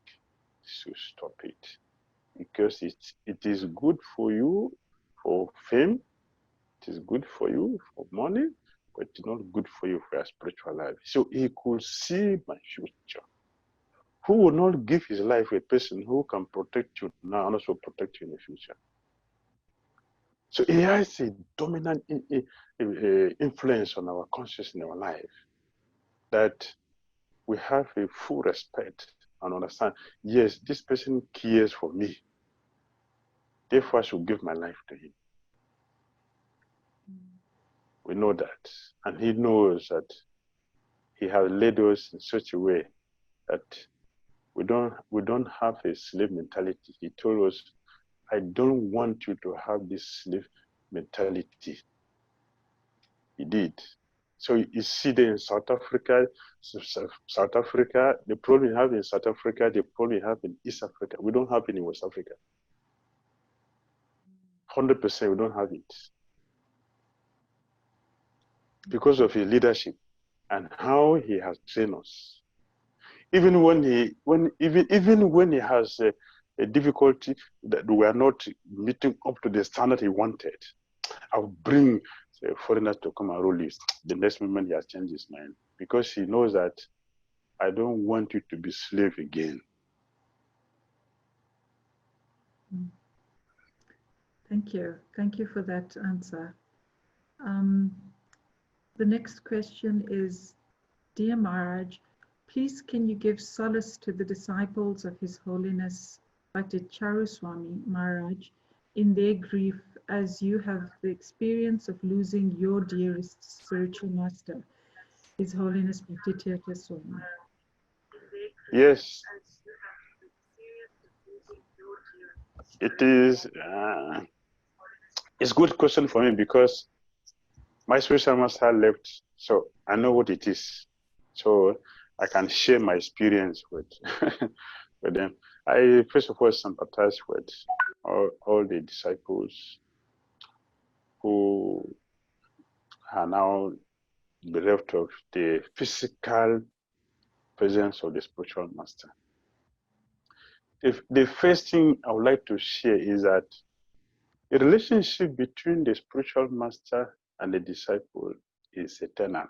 S2: So stop it. Because it is good for you for fame, it is good for you for money, but it's not good for you for your spiritual life. So he could see my future. Who will not give his life to a person who can protect you now and also protect you in the future? So he has a dominant influence on our consciousness in our life that we have a full respect and understand, yes, this person cares for me. Therefore, I should give my life to him. We know that. And he knows that he has led us in such a way that we don't have a slave mentality. He told us, I don't want you to have this slave mentality. He did. So you see that in South Africa, the problem you have in South Africa, the problem you have in East Africa, we don't have it in West Africa. 100% we don't have it. Because of his leadership and how he has trained us. Even when he has a difficulty that we are not meeting up to the standard he wanted, I'll bring a foreigner to come and rule this. The next moment he has changed his mind because he knows that I don't want you to be slave again.
S1: Thank you. Thank you for that answer. The next question is, Dear Maharaj, please can you give solace to the disciples of His Holiness Bhakti Swami Maharaj in their grief, as you have the experience of losing your dearest spiritual master, His Holiness Bhakti Swami?
S2: Yes, it is. It's a good question for me because my spiritual master left, so I know what it is. So I can share my experience with with them. I first of all sympathize with all the disciples who are now bereft of the physical presence of the spiritual master. If the first thing I would like to share is that the relationship between the spiritual master and the disciple is eternal.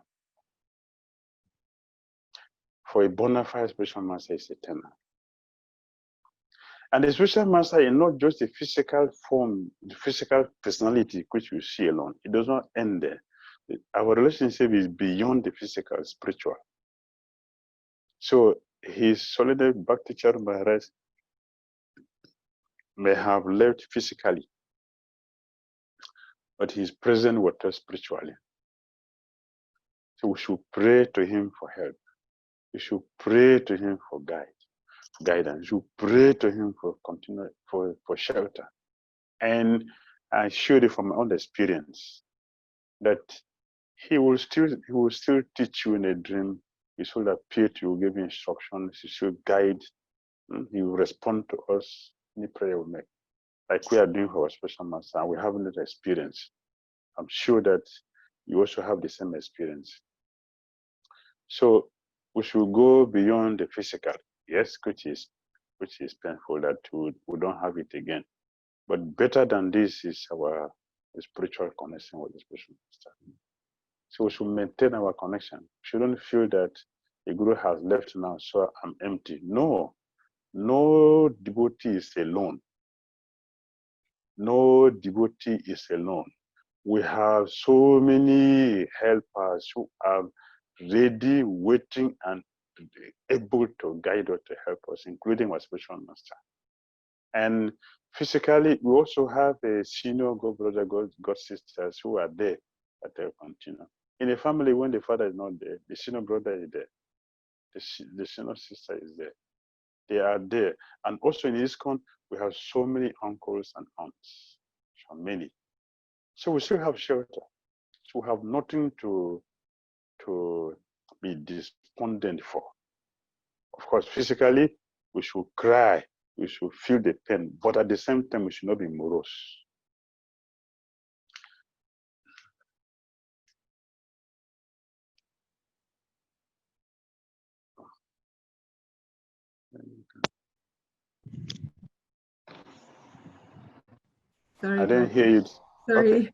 S2: For a bona fide spiritual master, is eternal. And the spiritual master is not just the physical form, the physical personality which you see alone. It does not end there. Our relationship is beyond the physical, spiritual. So His Holiness Bhakti Maharaj may have left physically, but He is present with us spiritually. So we should pray to Him for help. We should pray to Him for guidance. We should pray to Him for for shelter. And I showed you from my own experience that He will still teach you in a dream. He will appear to you, give you instructions. He will guide. He will respond to us any prayer we make, like we are doing for our special master. And we have another experience. I'm sure that you also have the same experience. So we should go beyond the physical. Yes, which is painful that we don't have it again. But better than this is our spiritual connection with the spiritual master. So we should maintain our connection. We shouldn't feel that the Guru has left now, so I'm empty. No devotee is alone. No devotee is alone. We have so many helpers who are ready, waiting, and able to guide us, to help us, including our spiritual master. And physically, we also have a senior God brother, God sisters who are there that they continue. In a family, when the father is not there, the senior brother is there, the senior sister is there. They are there. And also in ISKCON, we have so many uncles and aunts, so many. So we still have shelter. So we have nothing to be despondent for. Of course, physically, we should cry, we should feel the pain, but at the same time, we should not be morose.
S1: Sorry,
S2: I didn't hear you.
S1: Sorry.
S2: Okay,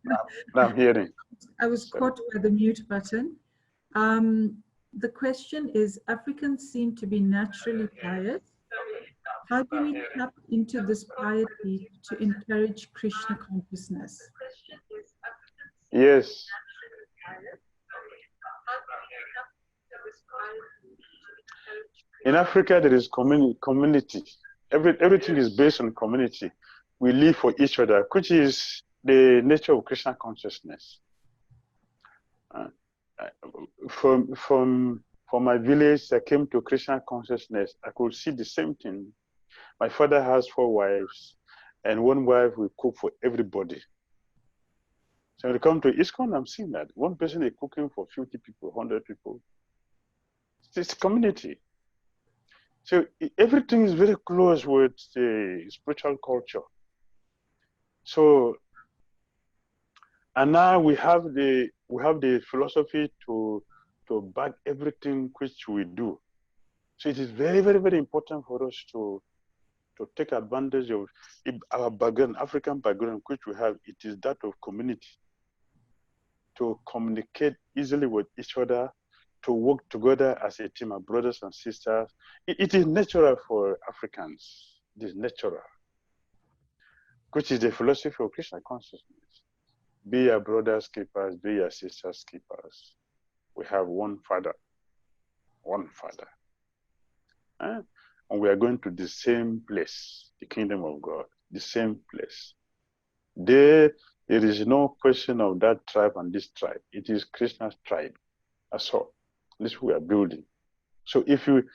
S2: now I'm hearing.
S1: I was caught by the mute button. The question is, Africans seem to be naturally pious. How do we tap into this piety to encourage Krishna consciousness?
S2: Yes. In Africa, there is community. Everything is based on community. We live for each other, which is the nature of Krishna consciousness. From my village, I came to Krishna consciousness. I could see the same thing. My father has 4 wives, and one wife will cook for everybody. So when you come to ISKCON, I'm seeing that one person is cooking for 50 people, 100 people. It's community. So everything is very close with the spiritual culture. So, and now we have the philosophy to back everything which we do. So it is very, very, very important for us to take advantage of our background, African background, which we have. It is that of community, to communicate easily with each other, to work together as a team of brothers and sisters. It is natural for Africans. It is natural, which is the philosophy of Krishna consciousness. be your brother's keepers, be your sister's keepers. We have one Father. One Father. And we are going to the same place, the kingdom of God, the same place. There is no question of that tribe and this tribe. It is Krishna's tribe. That's all. This we are building. So if you,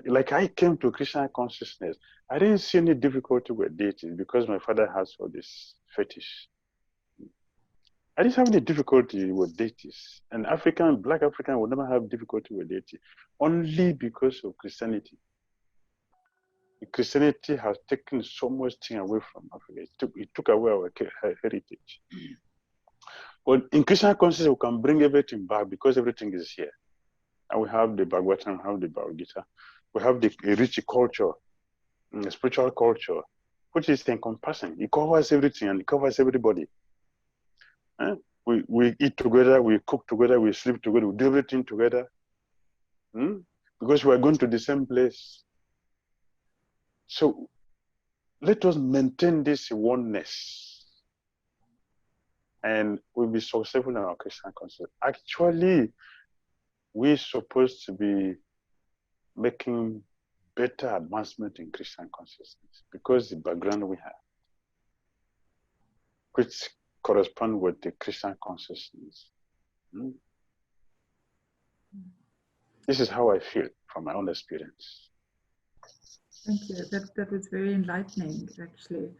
S2: like I came to Krishna consciousness, I didn't see any difficulty with deities because my father has all this fetish. I didn't have any difficulty with deities. And Black African would never have difficulty with deity, only because of Christianity. Christianity has taken so much thing away from Africa. It took away our heritage. But in Christian consciousness, we can bring everything back because everything is here. And we have the Bhagavatam, we have the Bhagavad Gita, we have the rich culture, the spiritual culture, which is encompassing. It covers everything and it covers everybody. We eat together, we cook together, we sleep together, we do everything together. Because we are going to the same place. So let us maintain this oneness and we'll be successful in our Christian concept. Actually, we're supposed to be making better advancement in Christian consciousness because the background we have, which correspond with the Christian consciousness. This is how I feel from my own experience.
S1: Thank you. That was very enlightening, actually.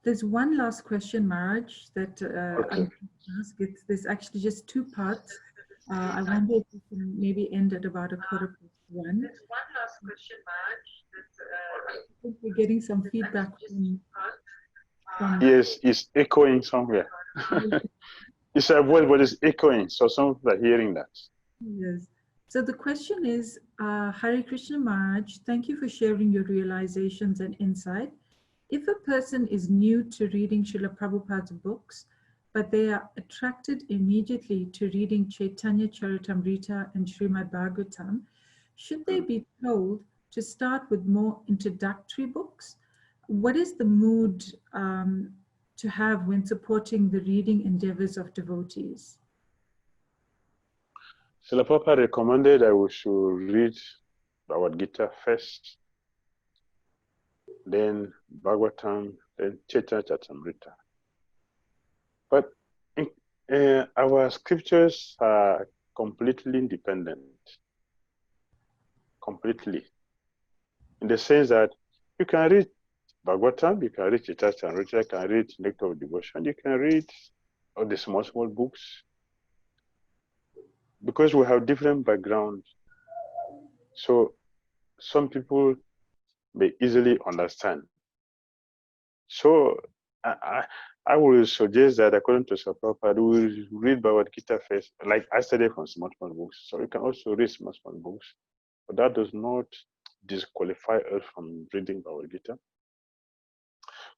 S1: There's one last question, Maharaj, that
S2: Okay.
S1: I'm going to ask. There's actually just two parts. I wonder if we can maybe end at about 1:15. There's one last question, Maharaj. I think we're getting some feedback from
S2: Yes, it's echoing somewhere. It's a voice, but it's echoing, so some people are hearing that.
S1: Yes. So the question is, Hare Krishna Maharaj, thank you for sharing your realizations and insight. If a person is new to reading Srila Prabhupada's books, but they are attracted immediately to reading Chaitanya Charitamrita and Srimad Bhagavatam, should they be told to start with more introductory books? What is the mood to have when supporting the reading endeavors of devotees?
S2: Srila Prabhupada recommended that we should read Bhagavad Gita first, then Bhagavatam, then Chaitanya Charitamrita. But our scriptures are completely independent. Completely. In the sense that you can read Bhagavatam, you can read Chaitanya Charitamrita, you can read Nectar of Devotion, you can read all the small books. Because we have different backgrounds, so some people may easily understand. So I will suggest that according to Srila Prabhupada, we read Bhagavad Gita first. Like I studied from small books, so you can also read small books, but that does not disqualify us from reading Bhagavad Gita.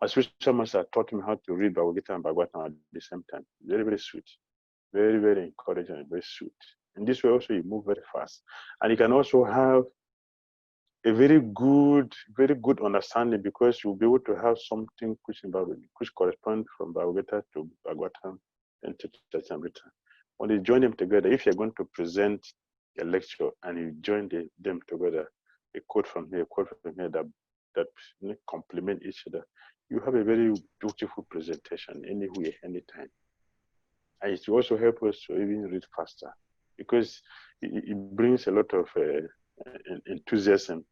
S2: My spiritual master taught me how to read Bhagavad Gita and Bhagavatam at the same time. Very, very sweet. Very, very encouraging and very sweet. In this way also you move very fast. And you can also have a very good understanding because you'll be able to have something which corresponds from Bhagavad Gita to Bhagavatam and Chaitanya. When you join them together, if you're going to present a lecture and you join them together, a quote from here, a quote from here that complement each other, you have a very beautiful presentation anywhere, anytime. And it will also help us to even read faster because it brings a lot of enthusiasm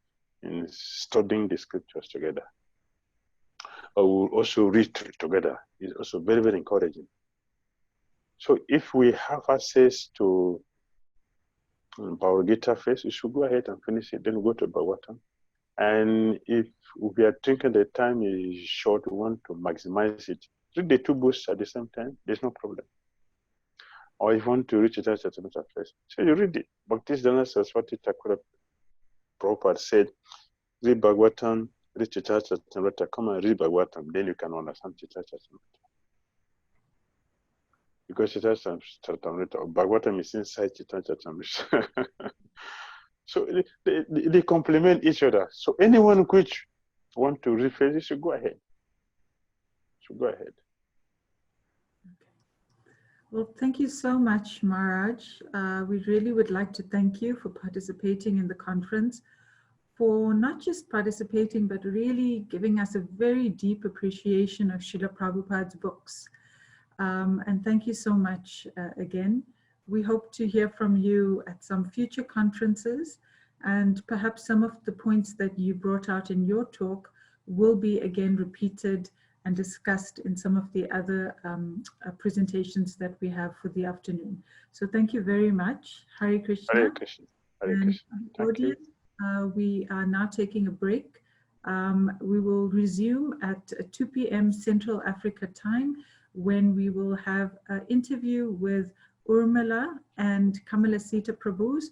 S2: in studying the scriptures together. Or we'll also read together. It's also very, very encouraging. So if we have access to Bhagavad Gita first, we should go ahead and finish it, then go to Bhagavatam. And if we are thinking the time is short, we want to maximize it, read the two books at the same time, there's no problem. Or if you want to reach it at first, so you read it. Bhakti Saraswati Thakur Prabhupada said, read Bhagavatam, read Chaitanya Charitamrita, come and read Bhagavatam, then you can understand Chaitanya Charitamrita. Because Chaitanya Charitamrita or Bhagavatam is inside Chaitanya Charitamrita. So they complement each other. So anyone want to read first, you should go ahead.
S1: Well, thank you so much, Maharaj. We really would like to thank you for participating in the conference, for not just participating, but really giving us a very deep appreciation of Srila Prabhupada's books. And thank you so much again. We hope to hear from you at some future conferences, and perhaps some of the points that you brought out in your talk will be again repeated and discussed in some of the other presentations that we have for the afternoon. So thank you very much. Hare Krishna.
S2: Hare Krishna. Hare
S1: And
S2: Krishna. Thank you.
S1: we are now taking a break. We will resume at 2 p.m. Central Africa time, when we will have an interview with Urmila and Kamalasita Prabhus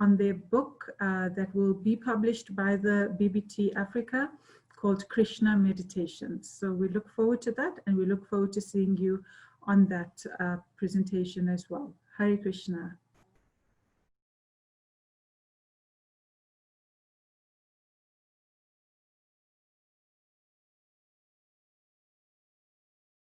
S1: on their book that will be published by the BBT Africa, called Krishna Meditations. So we look forward to that, and we look forward to seeing you on that presentation as well. Hare Krishna.